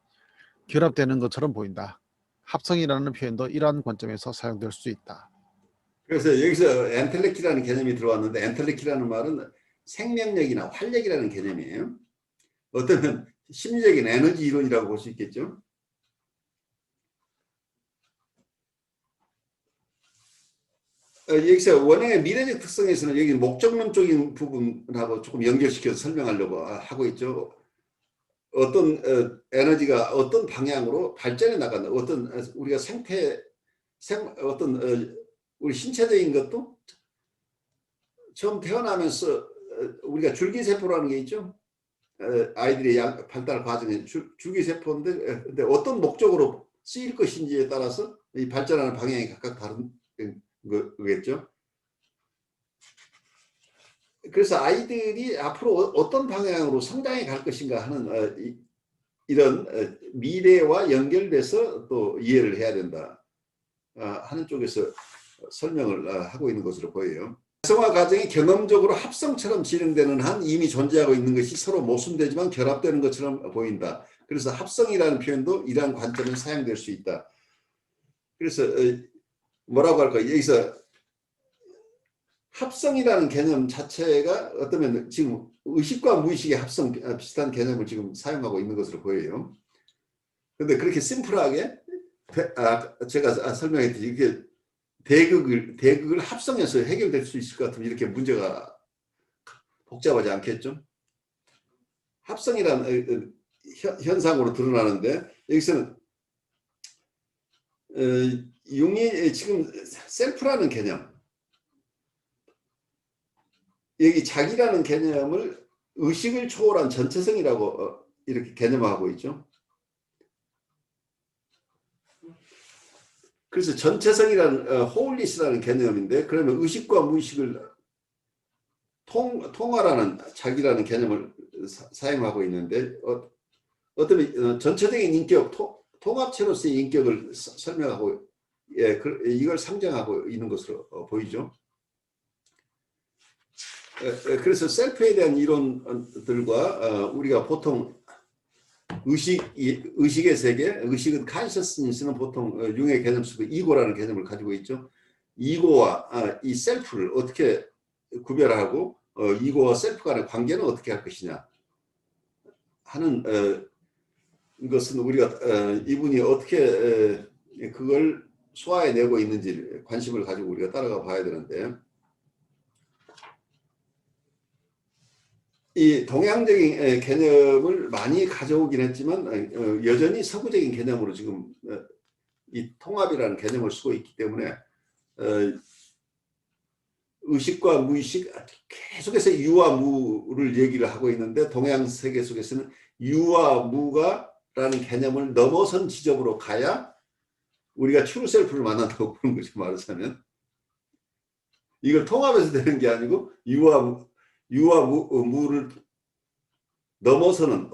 결합되는 것처럼 보인다. 합성이라는 표현도 이러한 관점에서 사용될 수 있다. 그래서 여기서 엔텔레키라는 개념이 들어왔는데 엔텔레키라는 말은 생명력이나 활력이라는 개념이에요. 어쩌면 심리적인 에너지 이론이라고 볼 수 있겠죠. 여기서 원형의 미래적 특성에서는 여기 목적론적인 부분하고 조금 연결시켜서 설명하려고 하고 있죠. 어떤 에너지가 어떤 방향으로 발전해 나간다. 어떤 우리가 어떤 우리 신체적인 것도 처음 태어나면서 우리가 줄기세포라는 게 있죠. 아이들의 발달 과정에 줄기세포인데 근데 어떤 목적으로 쓰일 것인지에 따라서 이 발전하는 방향이 각각 다른 거겠죠. 그래서 아이들이 앞으로 어떤 방향으로 성장해 갈 것인가 하는 이런 미래와 연결돼서 또 이해를 해야 된다 하는 쪽에서 설명을 하고 있는 것으로 보여요. 개성화 과정이 경험적으로 합성처럼 진행되는 한 이미 존재하고 있는 것이 서로 모순되지만 결합되는 것처럼 보인다. 그래서 합성이라는 표현도 이러한 관점에 사용될 수 있다. 그래서 뭐라고 할까, 여기서 합성이라는 개념 자체가 어쩌면 지금 의식과 무의식의 합성 비슷한 개념을 지금 사용하고 있는 것으로 보여요. 그런데 그렇게 심플하게 제가 설명했듯이 이게 대극을 합성해서 해결될 수 있을 것 같으면 이렇게 문제가 복잡하지 않겠죠. 합성이라는 현상으로 드러나는데 여기서는 융이 지금 셀프라는 개념, 여기 자기라는 개념을 의식을 초월한 전체성이라고 이렇게 개념화하고 있죠. 그래서 전체성이라는 홀리스라는 개념인데, 그러면 의식과 무의식을 통화라는 자기라는 개념을 사용하고 있는데, 어떤 전체적인 인격, 통합체로서의 인격을 설명하고, 이걸 상정하고 있는 것으로 보이죠. 그래서 셀프에 대한 이론들과 우리가 보통 의식의 세계, 의식은 consciousness는 보통 융의 개념 속에 이고라는 개념을 가지고 있죠. 이고와 이 셀프를 어떻게 구별하고 이고와 셀프 간의 관계는 어떻게 할 것이냐 하는 것은 우리가 이분이 어떻게 그걸 소화해내고 있는지 관심을 가지고 우리가 따라가 봐야 되는데, 이 동양적인 개념을 많이 가져오긴 했지만 여전히 서구적인 개념으로 지금 이 통합이라는 개념을 쓰고 있기 때문에 의식과 무의식 계속해서 유와 무를 얘기를 하고 있는데, 동양 세계 속에서는 유와 무가라는 개념을 넘어선 지점으로 가야 우리가 트루 셀프를 만난다고 보는 거죠. 말하자면 이걸 통합해서 되는 게 아니고 유와 무를 넘어서는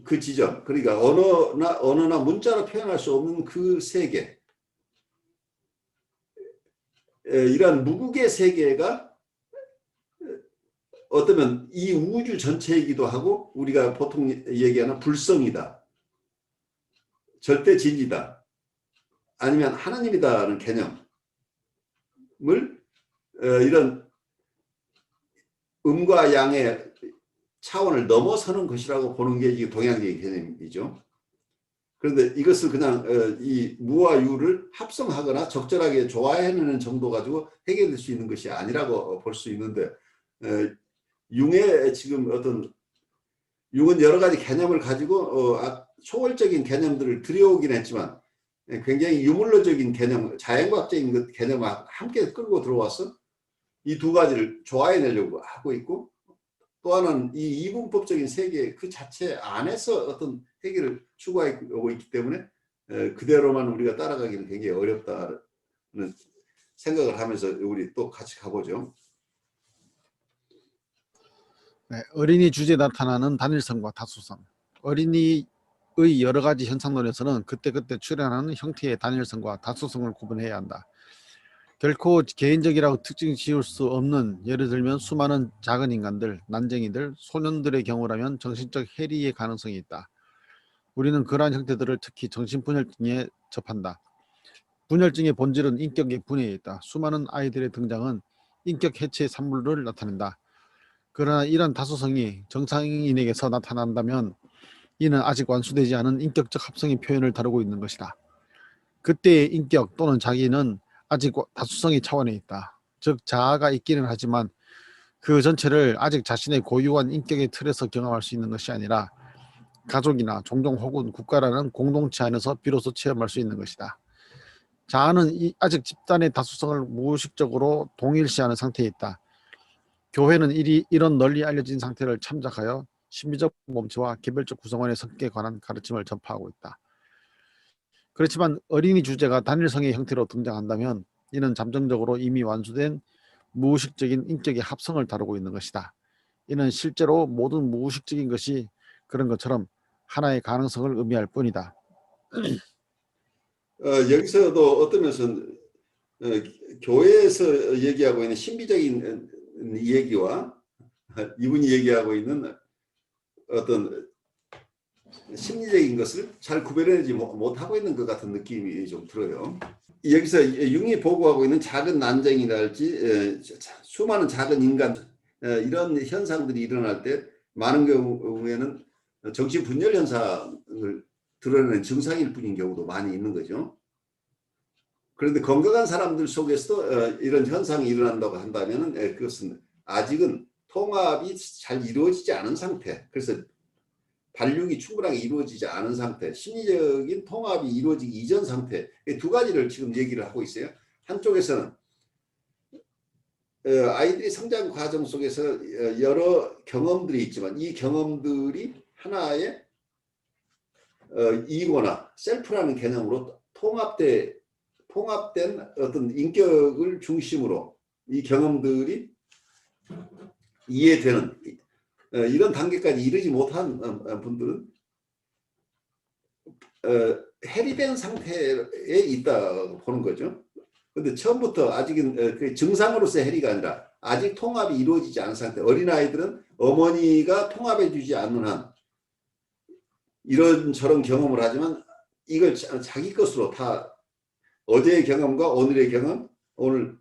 그 지점, 그러니까 언어나 문자로 표현할 수 없는 그 세계, 이러한 무국의 세계가 어쩌면 이 우주 전체이기도 하고, 우리가 보통 얘기하는 불성이다, 절대 진리다, 아니면 하나님이다라는 개념을 이런 음과 양의 차원을 넘어서는 것이라고 보는 게 이게 동양적인 개념이죠. 그런데 이것을 그냥 이 무와 유를 합성하거나 적절하게 조화해내는 정도 가지고 해결될 수 있는 것이 아니라고 볼 수 있는데, 융의 지금 융은 여러 가지 개념을 가지고 초월적인 개념들을 들여오긴 했지만 굉장히 유물론적인 개념, 자연과학적인 개념을 함께 끌고 들어와서 이 두 가지를 조화해내려고 하고 있고, 또 하나는 이 이분법적인 세계 그 자체 안에서 어떤 해결을 추구하고 있기 때문에 그대로만 우리가 따라가기는 굉장히 어렵다는 생각을 하면서 우리 또 같이 가보죠. 네, 어린이 주제에 나타나는 단일성과 다수성. 어린이의 여러 가지 현상론에서는 그때그때 출현하는 형태의 단일성과 다수성을 구분해야 한다. 결코 개인적이라고 특징 지을 수 없는, 예를 들면 수많은 작은 인간들, 난쟁이들, 소년들의 경우라면 정신적 해리의 가능성이 있다. 우리는 그러한 형태들을 특히 정신분열증에 접한다. 분열증의 본질은 인격의 분해에 있다. 수많은 아이들의 등장은 인격 해체의 산물을 나타낸다. 그러나 이런 다수성이 정상인에게서 나타난다면 이는 아직 완수되지 않은 인격적 합성의 표현을 다루고 있는 것이다. 그때의 인격 또는 자기는 아직 다수성의 차원에 있다. 즉 자아가 있기는 하지만 그 전체를 아직 자신의 고유한 인격의 틀에서 경험할 수 있는 것이 아니라 가족이나 종종 혹은 국가라는 공동체 안에서 비로소 체험할 수 있는 것이다. 자아는 아직 집단의 다수성을 무의식적으로 동일시하는 상태에 있다. 교회는 이런 널리 알려진 상태를 참작하여 심리적 몸체와 개별적 구성원의 성격에 관한 가르침을 전파하고 있다. 그렇지만 어린이 주제가 단일성의 형태로 등장한다면 이는 잠정적으로 이미 완수된 무의식적인 인격의 합성을 다루고 있는 것이다. 이는 실제로 모든 무의식적인 것이 그런 것처럼 하나의 가능성을 의미할 뿐이다. 여기서도 어떤 면에서는 교회에서 얘기하고 있는 신비적인 얘기와 이분이 얘기하고 있는 어떤 심리적인 것을 잘 구별해내지 못하고 있는 것 같은 느낌이 좀 들어요. 여기서 융이 보고하고 있는 작은 난쟁이랄지 수많은 작은 인간 이런 현상들이 일어날 때 많은 경우에는 정신분열 현상을 드러내는 증상일 뿐인 경우도 많이 있는 거죠. 그런데 건강한 사람들 속에서도 이런 현상이 일어난다고 한다면 그것은 아직은 통합이 잘 이루어지지 않은 상태, 그래서 발육이 충분하게 이루어지지 않은 상태, 심리적인 통합이 이루어지기 이전 상태, 두 가지를 지금 얘기를 하고 있어요. 한쪽에서는 아이들이 성장 과정 속에서 여러 경험들이 있지만 이 경험들이 하나의 이거나 셀프라는 개념으로 통합된 어떤 인격을 중심으로 이 경험들이 이해되는 이런 단계까지 이르지 못한 분들은 해리된 상태에 있다고 보는 거죠. 근데 처음부터 아직은 그 증상으로서의 해리가 아니라 아직 통합이 이루어지지 않은 상태. 어린아이들은 어머니가 통합해 주지 않는 한 이런저런 경험을 하지만 이걸 자기 것으로 다 어제의 경험과 오늘의 경험, 오늘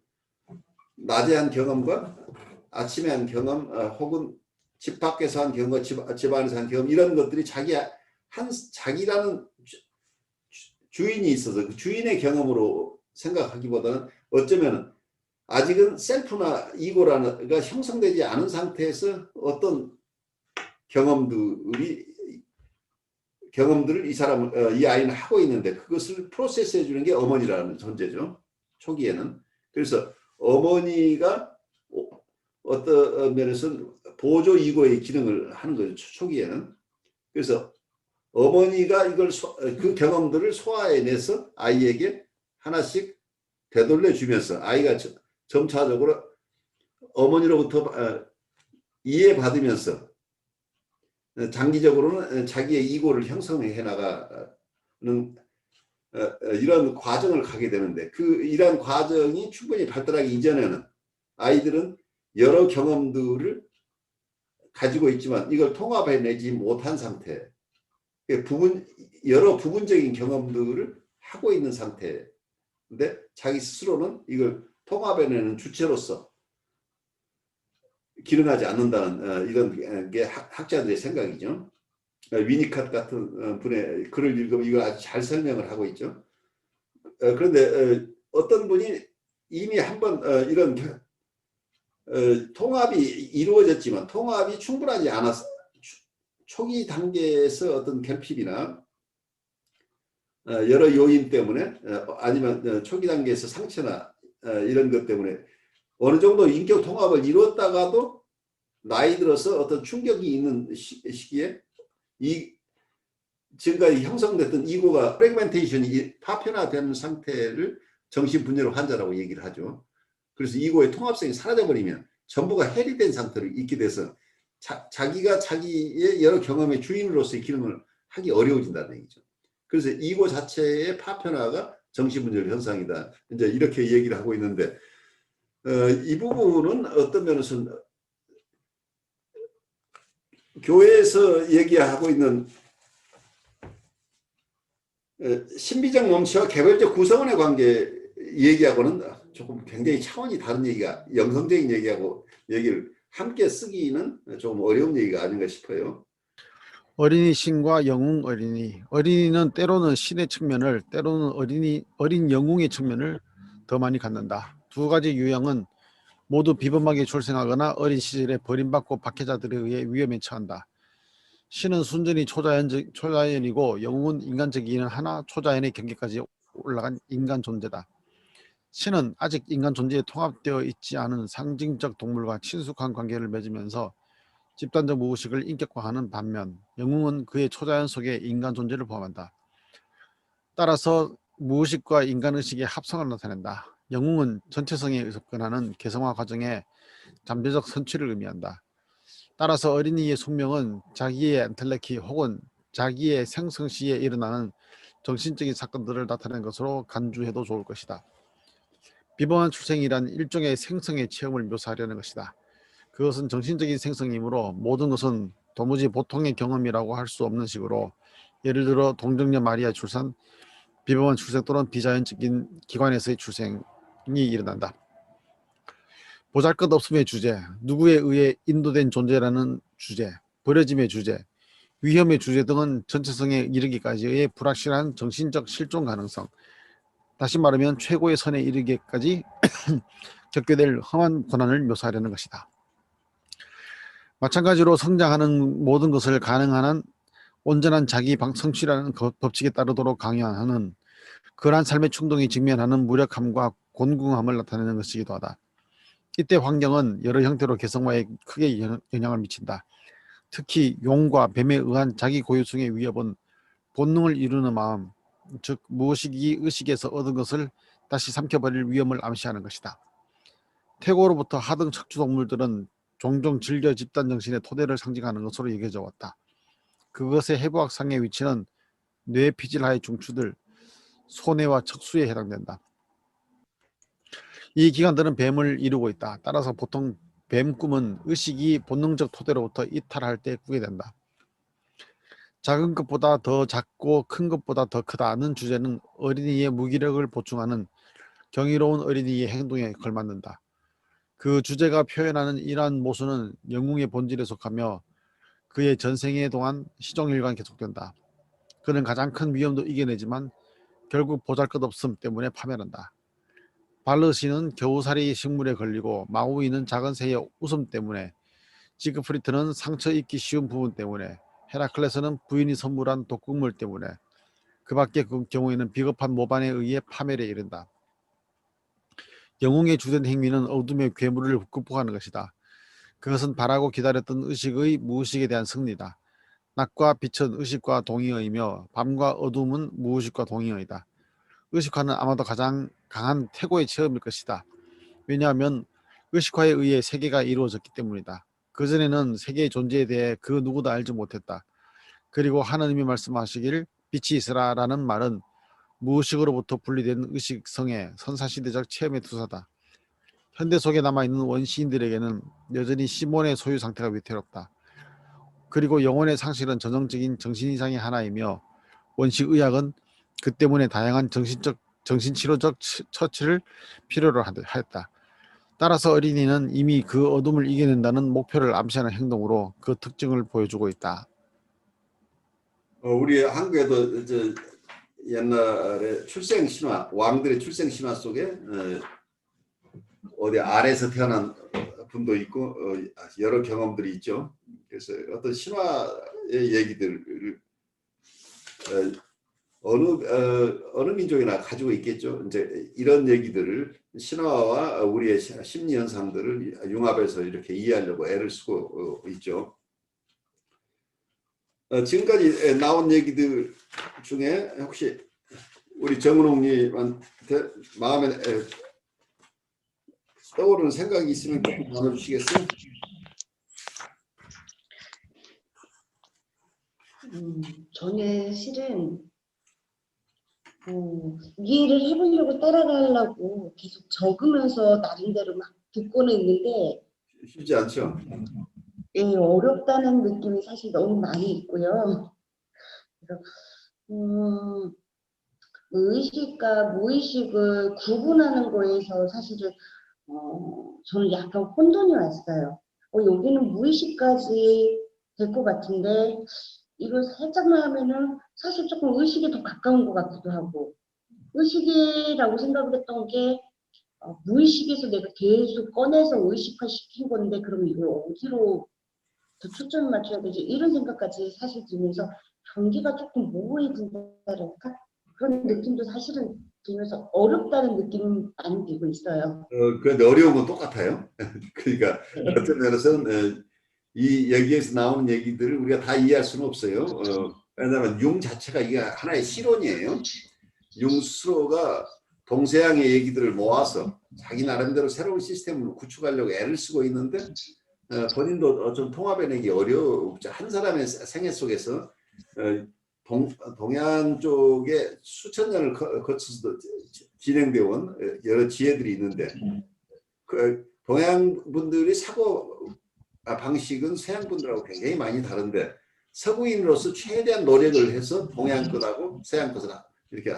낮에 한 경험과 아침에 한 경험, 혹은 집 밖에서 한 경험, 집 안에서 한 경험, 이런 것들이 자기라는 주인이 있어서 그 주인의 경험으로 생각하기보다는 어쩌면 아직은 셀프나 이고라가 형성되지 않은 상태에서 어떤 경험들을 이 아이는 하고 있는데 그것을 프로세스해 주는 게 어머니라는 존재죠. 초기에는. 그래서 어머니가 어떤 면에서는 보조 이고의 기능을 하는 거죠. 초기에는. 그래서 어머니가 그 경험들을 소화해내서 아이에게 하나씩 되돌려 주면서 아이가 점차적으로 어머니로부터 이해받으면서 장기적으로는 자기의 이고를 형성해 나가는 이런 과정을 가게 되는데 이러한 과정이 충분히 발달하기 이전에는 아이들은 여러 경험들을 가지고 있지만 이걸 통합해내지 못한 상태, 여러 부분적인 경험들을 하고 있는 상태인데 자기 스스로는 이걸 통합해내는 주체로서 기능하지 않는다는 이런 게 학자들의 생각이죠. 위니캇 같은 분의 글을 읽으면 이걸 아주 잘 설명을 하고 있죠. 그런데 어떤 분이 이미 한번 이런 통합이 이루어졌지만 통합이 충분하지 않아서 초기 단계에서 어떤 결핍이나 여러 요인 때문에 아니면 초기 단계에서 상처나 이런 것 때문에 어느 정도 인격 통합을 이루었다가도 나이 들어서 어떤 충격이 있는 시기에 지금까지 형성됐던 이고가 프래그멘테이션이 파편화되는 상태를 정신분열 환자라고 얘기를 하죠. 그래서 이고의 통합성이 사라져버리면 전부가 해리된 상태로 있게 돼서 자기가 자기의 여러 경험의 주인으로서의 기능을 하기 어려워진다는 얘기죠. 그래서 이고 자체의 파편화가 정신분열 현상이다. 이제 이렇게 얘기를 하고 있는데 이 부분은 어떤 면에서는 교회에서 얘기하고 있는 신비적 몸체와 개별적 구성원의 관계 얘기하고는 조금 굉장히 차원이 다른 얘기가, 영성적인 얘기를 함께 쓰기는 좀 어려운 얘기가 아닌가 싶어요. 어린이 신과 영웅 어린이. 어린이는 때로는 신의 측면을, 때로는 어린 영웅의 측면을 더 많이 갖는다. 두 가지 유형은 모두 비범하게 출생하거나 어린 시절에 버림받고 박해자들에 의해 위험에 처한다. 신은 순전히 초자연이고 영웅은 인간적이기는 하나 초자연의 경계까지 올라간 인간 존재다. 신은 아직 인간 존재에 통합되어 있지 않은 상징적 동물과 친숙한 관계를 맺으면서 집단적 무의식을 인격화하는 반면 영웅은 그의 초자연 속에 인간 존재를 포함한다. 따라서 무의식과 인간의식의 합성을 나타낸다. 영웅은 전체성에 접근하는 개성화 과정의 잠재적 선취를 의미한다. 따라서 어린이의 숙명은 자기의 엔텔레키 혹은 자기의 생성 시에 일어나는 정신적인 사건들을 나타내는 것으로 간주해도 좋을 것이다. 비범한 출생이란 일종의 생성의 체험을 묘사하려는 것이다. 그것은 정신적인 생성이므로 모든 것은 도무지 보통의 경험이라고 할 수 없는 식으로 예를 들어 동정녀 마리아 출산, 비범한 출생 또는 비자연적인 기관에서의 출생이 일어난다. 보잘것없음의 주제, 누구에 의해 인도된 존재라는 주제, 버려짐의 주제, 위험의 주제 등은 전체성에 이르기까지의 불확실한 정신적 실존 가능성, 다시 말하면 최고의 선에 이르기까지 겪게 될 험한 고난을 묘사하려는 것이다. 마찬가지로 성장하는 모든 것을 가능한 한 온전한 자기 성취라는 법칙에 따르도록 강요하는 그러한 삶의 충동이 직면하는 무력함과 곤궁함을 나타내는 것이기도 하다. 이때 환경은 여러 형태로 개성화에 크게 영향을 미친다. 특히 용과 뱀에 의한 자기 고유성의 위협은 본능을 이루는 마음, 즉 무의식이 의식에서 얻은 것을 다시 삼켜버릴 위험을 암시하는 것이다. 태고로부터 하등 척추동물들은 종종 진려 집단 정신의 토대를 상징하는 것으로 여겨져 왔다. 그것의 해부학상의 위치는 뇌피질하의 중추들, 소뇌와 척수에 해당된다. 이 기관들은 뱀을 이루고 있다. 따라서 보통 뱀 꿈은 의식이 본능적 토대로부터 이탈할 때 꾸게 된다. 작은 것보다 더 작고 큰 것보다 더 크다는 주제는 어린이의 무기력을 보충하는 경이로운 어린이의 행동에 걸맞는다. 그 주제가 표현하는 이러한 모순은 영웅의 본질에 속하며 그의 전생애 동안 시종일관 계속된다. 그는 가장 큰 위험도 이겨내지만 결국 보잘것없음 때문에 파멸한다. 발르시는 겨우살이 식물에 걸리고 마우이는 작은 새의 웃음 때문에, 지그프리트는 상처 입기 쉬운 부분 때문에, 헤라클레스는 부인이 선물한 독극물 때문에, 그 밖의 그 경우에는 비겁한 모반에 의해 파멸에 이른다. 영웅의 주된 행위는 어둠의 괴물을 극복하는 것이다. 그것은 바라고 기다렸던 의식의 무의식에 대한 승리다. 낮과 빛은 의식과 동의어이며 밤과 어둠은 무의식과 동의어이다. 의식화는 아마도 가장 강한 태고의 체험일 것이다. 왜냐하면 의식화에 의해 세계가 이루어졌기 때문이다. 그전에는 세계의 존재에 대해 그 누구도 알지 못했다. 그리고 하느님이 말씀하시길 빛이 있으라라는 말은 무의식으로부터 분리된 의식성의 선사시대적 체험의 투사다. 현대 속에 남아있는 원시인들에게는 여전히 시몬의 소유 상태가 위태롭다. 그리고 영혼의 상실은 전형적인 정신이상의 하나이며 원시의학은 그 때문에 다양한 정신치료적 처치를 필요로 하였다. 따라서 어린이는 이미 그 어둠을 이겨낸다는 목표를 암시하는 행동으로 그 특징을 보여주고 있다. 우리 한국에도 옛날에 출생 신화, 왕들의 출생 신화 속에 어디 아래에서 태어난 분도 있고 여러 경험들이 있죠. 그래서 어떤 신화의 얘기들을 어느 민족이나 가지고 있겠죠. 이제 이런 얘기들을 신화와 우리의 심리 현상들을 융합해서 이렇게 이해하려고 애를 쓰고 있죠. 지금까지 나온 얘기들 중에 혹시 우리 정은홍님한테 마음에 떠오르는 생각이 있으면 조금 나눠주시겠어요? 저는 실은 이해를 해보려고 따라가려고 계속 적으면서 나름대로 막 듣고는 있는데 쉽지 않죠. 예, 어렵다는 느낌이 사실 너무 많이 있고요. 그래서 의식과 무의식을 구분하는 거에서 사실은 저는 약간 혼돈이 왔어요. 여기는 무의식까지 될 것 같은데 이걸 살짝만 하면은 사실 조금 의식에 더 가까운 것 같기도 하고, 의식이라고 생각을 했던 게 무의식에서 내가 계속 꺼내서 의식화 시킨 건데 그럼 이걸 어디로 더 초점을 맞춰야 되지, 이런 생각까지 사실 들면서 경기가 조금 모호해진다랄까 그런 느낌도 사실은 들면서 어렵다는 느낌은 많이 들고 있어요. 그런데 어려운 건 똑같아요. 그러니까 네. 어떤 면에서는 이 여기에서 나오는 얘기들을 우리가 다 이해할 수는 없어요. 왜냐하면 융 자체가 이게 하나의 실론이에요. 융 스스로가 동서양의 얘기들을 모아서 자기 나름대로 새로운 시스템을 구축하려고 애를 쓰고 있는데 본인도 좀 통합해내기 어렵죠. 한 사람의 생애 속에서 동양 쪽에 수천 년을 거쳐서 진행되어 온 여러 지혜들이 있는데 그 동양 분들이 사고 방식은 서양 분들하고 굉장히 많이 다른데 서구인으로서 최대한 노력을 해서 동양 것하고 서양 것을 이렇게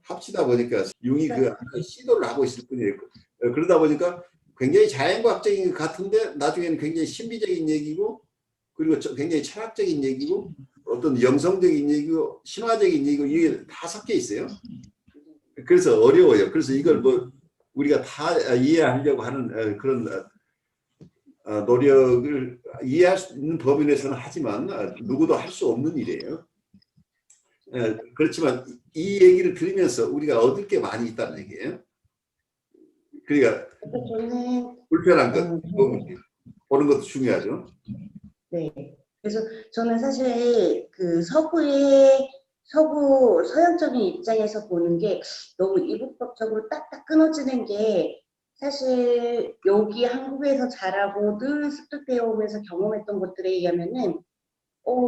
합치다 보니까 융이 그 시도를 하고 있을 뿐이에요. 그러다 보니까 굉장히 자연과학적인 것 같은데 나중에는 굉장히 신비적인 얘기고 그리고 굉장히 철학적인 얘기고 어떤 영성적인 얘기고 신화적인 얘기고 이게 다 섞여 있어요. 그래서 어려워요. 그래서 이걸 뭐 우리가 다 이해하려고 하는 그런 노력을 이해할 수 있는 범위 내에서는 하지만 누구도 할 수 없는 일이에요. 그렇지만 이 얘기를 들으면서 우리가 얻을 게 많이 있다는 얘기예요. 그러니까 저는 불편한 것 보는 것도 중요하죠. 네. 그래서 저는 사실 그 서양적인 입장에서 보는 게 너무 이분법적으로 딱딱 끊어지는 게 사실 여기 한국에서 자라고 늘 습득되어 오면서 경험했던 것들에 의하면은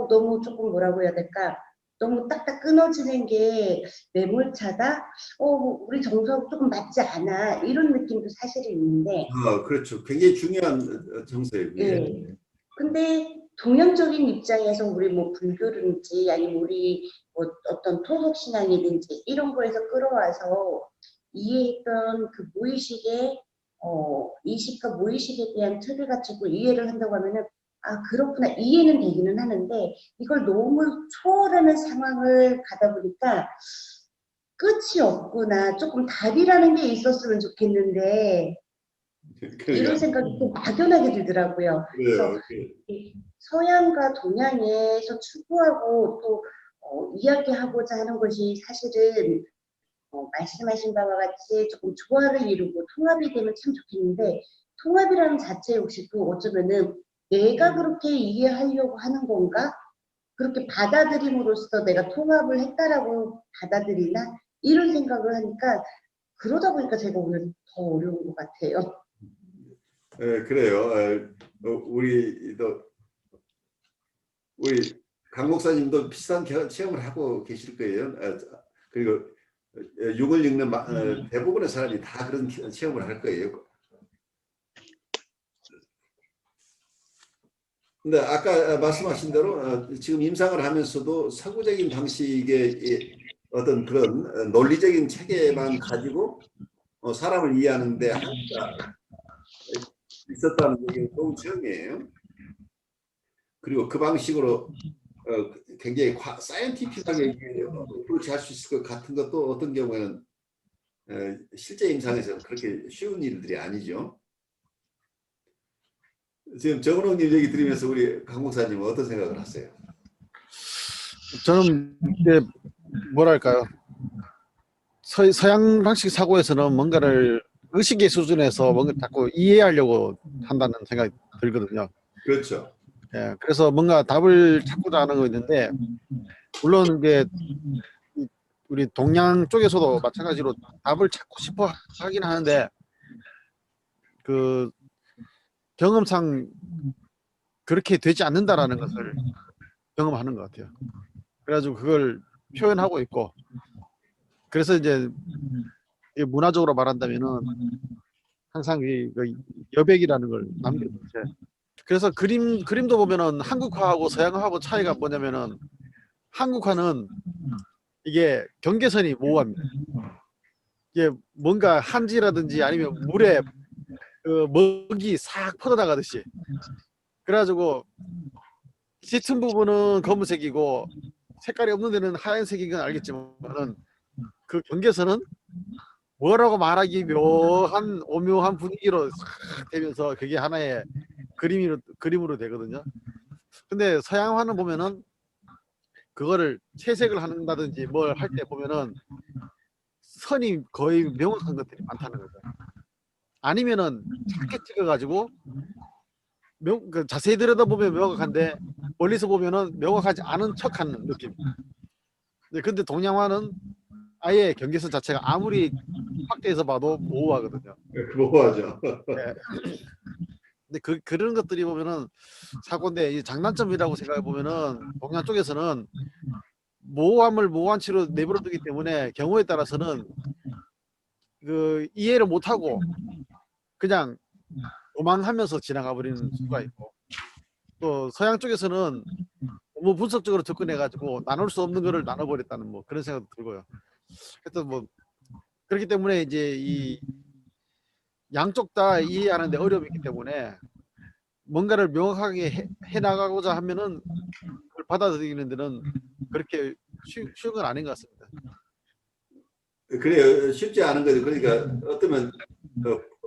너무 조금 뭐라고 해야 될까? 너무 딱딱 끊어지는 게 매몰차다? 우리 정서하고 조금 맞지 않아. 이런 느낌도 사실은 있는데 그렇죠. 굉장히 중요한 정서예요. 예. 근데 동양적인 입장에서 우리 뭐 불교든지 아니면 우리 뭐 어떤 토속 신앙이든지 이런 거에서 끌어와서 이해했던 그 무의식의 의식과 무의식에 대한 틀을 가지고 이해를 한다고 하면은 아 그렇구나 이해는 되기는 하는데 이걸 너무 초월하는 상황을 가다 보니까 끝이 없구나 조금 답이라는 게 있었으면 좋겠는데 이런 생각이 좀 막연하게 들더라고요. 그래서 이 서양과 동양에서 추구하고 또 이야기하고자 하는 것이 사실은 말씀하신 바와 같이 조금 조화를 이루고 통합이 되면 참 좋겠는데 통합이라는 자체 역시 또 어쩌면은 내가 그렇게 이해하려고 하는 건가? 그렇게 받아들임으로써 내가 통합을 했다라고 받아들이나? 이런 생각을 하니까 그러다 보니까 제가 오늘 더 어려운 것 같아요. 그래요. 우리 강 목사님도 비슷한 체험을 하고 계실 거예요. 그리고 육을 읽는 대부분의 사람이 다 그런 체험을 할 거예요. 근데 아까 말씀하신 대로 지금 임상을 하면서도 서구적인 방식의 어떤 그런 논리적인 체계만 가지고 사람을 이해하는데 한계가 있었다는 얘기는 좋은 체험이에요. 그리고 그 방식으로 굉장히 사이언티픽하게 그렇게 할 수 있을 것 같은 것도 어떤 경우에는 실제 임상에서는 그렇게 쉬운 일들이 아니죠. 지금 정은홍님 얘기 들으면서 우리 강 목사님은 어떤 생각을 하세요? 저는 이제 뭐랄까요? 서양 방식 사고에서는 뭔가를 의식의 수준에서 뭔가 자꾸 이해하려고 한다는 생각이 들거든요. 그렇죠. 예, 그래서 뭔가 답을 찾고자 하는 거 있는데 물론 이게 우리 동양 쪽에서도 마찬가지로 답을 찾고 싶어 하긴 하는데 그 경험상 그렇게 되지 않는다라는 것을 경험하는 것 같아요. 그래가지고 그걸 표현하고 있고 그래서 이제 문화적으로 말한다면은 항상 그 여백이라는 걸 남기는 채 그래서 그림도 보면은 한국화하고 서양화하고 차이가 뭐냐면은 한국화는 이게 경계선이 모호합니다. 이게 뭔가 한지라든지 아니면 물에 그 먹이 싹 퍼져나가듯이 그래가지고 짙은 부분은 검은색이고 색깔이 없는 데는 하얀색인 건 알겠지만은 그 경계선은 뭐라고 말하기 묘한 오묘한 분위기로 싹 되면서 그게 하나의 그림으로 되거든요. 근데 서양화는 보면은 그거를 채색을 한다든지 뭘 할 때 보면은 선이 거의 명확한 것들이 많다는 거죠. 아니면은 작게 찍어가지고 그 자세히 들여다보면 명확한데 멀리서 보면은 명확하지 않은 척하는 느낌. 근데 동양화는 아예 경계선 자체가 아무리 확대해서 봐도 모호하거든요. 모호하죠. 네. 근데 그런 것들이 보면은 사고인데 이 장단점이라고 생각해 보면은 동양 쪽에서는 모호함을 모호한 채로 내버려두기 때문에 경우에 따라서는 그 이해를 못하고 그냥 도망하면서 지나가 버리는 수가 있고 또 서양 쪽에서는 너무 분석적으로 접근해가지고 나눌 수 없는 거를 나눠버렸다는 뭐 그런 생각도 들고요. 하여튼 뭐 그렇기 때문에 이제 이 양쪽 다 이해하는데 어려움이 있기 때문에 뭔가를 명확하게 해 나가고자 하면은 그걸 받아들이는 데는 그렇게 쉬운 건 아닌 것 같습니다. 그래요. 쉽지 않은 거죠. 그러니까 어쩌면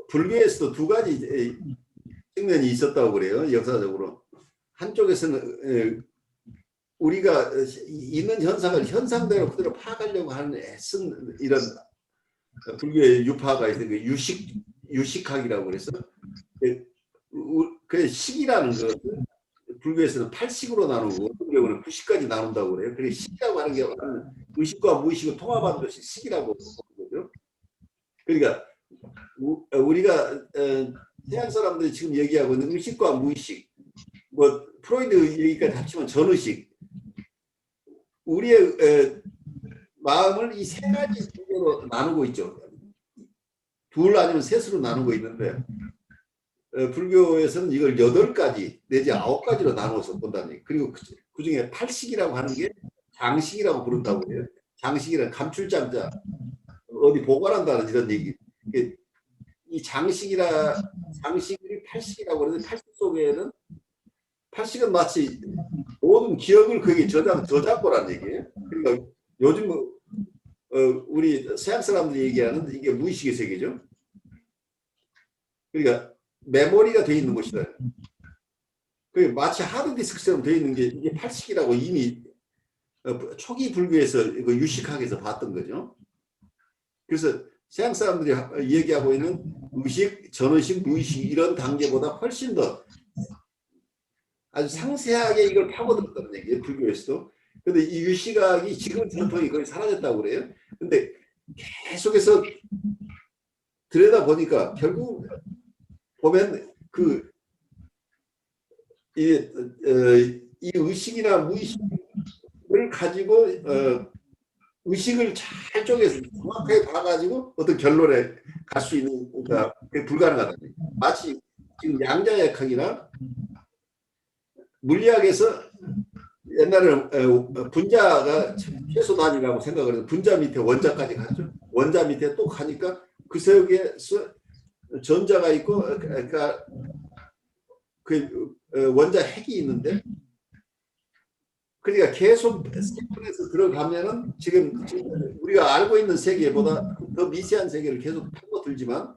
불교에서도 두 가지 측면이 있었다고 그래요. 역사적으로. 한쪽에서는 우리가 있는 현상을 현상대로 그대로 파악하려고 하는 애쓴 이런 불교의 유파가 있어요. 그 유식학이라고 그래서 그 식이라는 것을 불교에서는 8식으로 나누고 어떤 경우는 9식까지 나눈다고 그래요. 그래서 식이라고 하는 게 의식과 무의식을 통합한 것이 식이라고 보는 거죠. 그러니까 우리가 서양 사람들이 지금 얘기하고 있는 의식과 무의식, 뭐 프로이드 얘기까지 합치면 전의식, 우리의 마음을 이 세 가지 분야로 나누고 있죠. 둘 아니면 셋으로 나누고 있는데 불교에서는 이걸 8가지 내지 9가지로 나눠서 본다는 얘기. 그리고 그중에 8식이라고 하는 게 장식이라고 부른다고 해요. 장식이란 감출장자, 어디 보관한다는 이런 얘기. 이 장식이 8식이라고 그러는데 8식 속에는 8식은 마치 모든 기억을 거기에 저장고란 얘기예요. 그러니까 요즘 우리 서양 사람들이 얘기하는 이게 무의식의 세계죠. 그러니까 메모리가 되어 있는 곳이다. 마치 하드디스크처럼 되어 있는 게 이게 8식이라고 이미 초기 불교에서 유식학에서 봤던 거죠. 그래서 서양 사람들이 얘기하고 있는 의식, 전의식, 무의식 이런 단계보다 훨씬 더 아주 상세하게 이걸 파고들었다는 얘기예요. 불교에서도. 근데 이 유식학이 지금 전통이 거의 사라졌다고 그래요. 근데 계속해서 들여다보니까 결국 보면 이 의식이나 무의식을 가지고 의식을 잘 쪼개서 정확하게 봐가지고 어떤 결론에 갈 수 있는, 그러니까 그게 불가능하다. 마치 지금 양자역학이나 물리학에서 옛날에는 분자가 최소 단위라고 생각을 해서 분자 밑에 원자까지 가죠. 원자 밑에 또 가니까 그 속에서 전자가 있고, 그러니까 그 원자 핵이 있는데, 그러니까 계속 세분해서 들어가면은 지금 우리가 알고 있는 세계보다 더 미세한 세계를 계속 파고들지만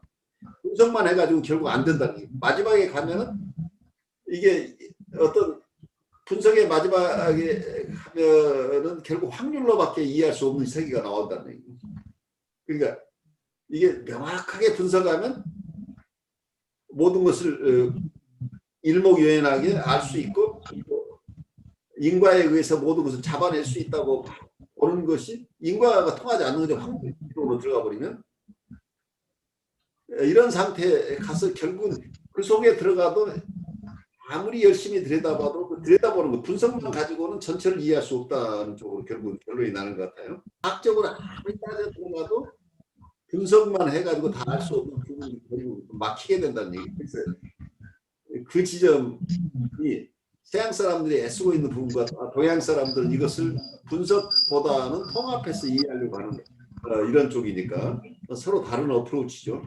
분석만 해가지고 결국 안 된다는 거예요. 마지막에 가면은 이게 어떤 분석의 마지막에 하면은 결국 확률로밖에 이해할 수 없는 세계가 나온다는 얘기예요. 그러니까 이게 명확하게 분석하면 모든 것을 일목요연하게 알 수 있고 인과에 의해서 모든 것을 잡아낼 수 있다고 보는 것이, 인과가 통하지 않는 거죠. 확률로 들어가 버리면 이런 상태에 가서 결국 그 속에 들어가도 아무리 열심히 들여다봐도 그 들여다보는 거 분석만 가지고는 전체를 이해할 수 없다는 쪽으로 결국 결론이 나는 것 같아요. 과학적으로 아무리 따져 들어가도 분석만 해가지고 다 알 수 없는 부분이 결국 막히게 된다는 얘기. 그래서 그 지점이 서양 사람들이 애쓰고 있는 부분과 동양 사람들은 이것을 분석보다는 통합해서 이해하려고 하는 이런 쪽이니까 서로 다른 어프로치죠.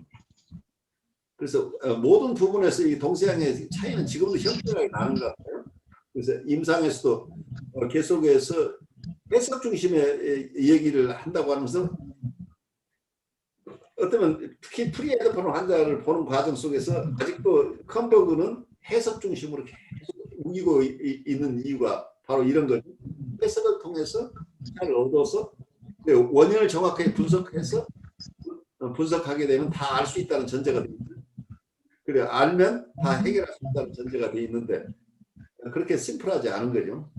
그래서 모든 부분에서 이 동서양의 차이는 지금도 현저하게 나는 것 같아요. 그래서 임상에서도 계속해서 해석 중심의 얘기를 한다고 하면서 어쩌면 특히 프리헤드폰 환자를 보는 과정 속에서 아직도 컴버그는 해석 중심으로 계속 우기고 있는 이유가 바로 이런 거죠. 해석을 통해서 잘 얻어서 원인을 정확하게 분석해서 분석하게 되면 다 알 수 있다는 전제가 됩니다. 그래, 알면 다 해결할 수 있다는 전제가 돼 있는데 그렇게 심플하지 않은 거죠.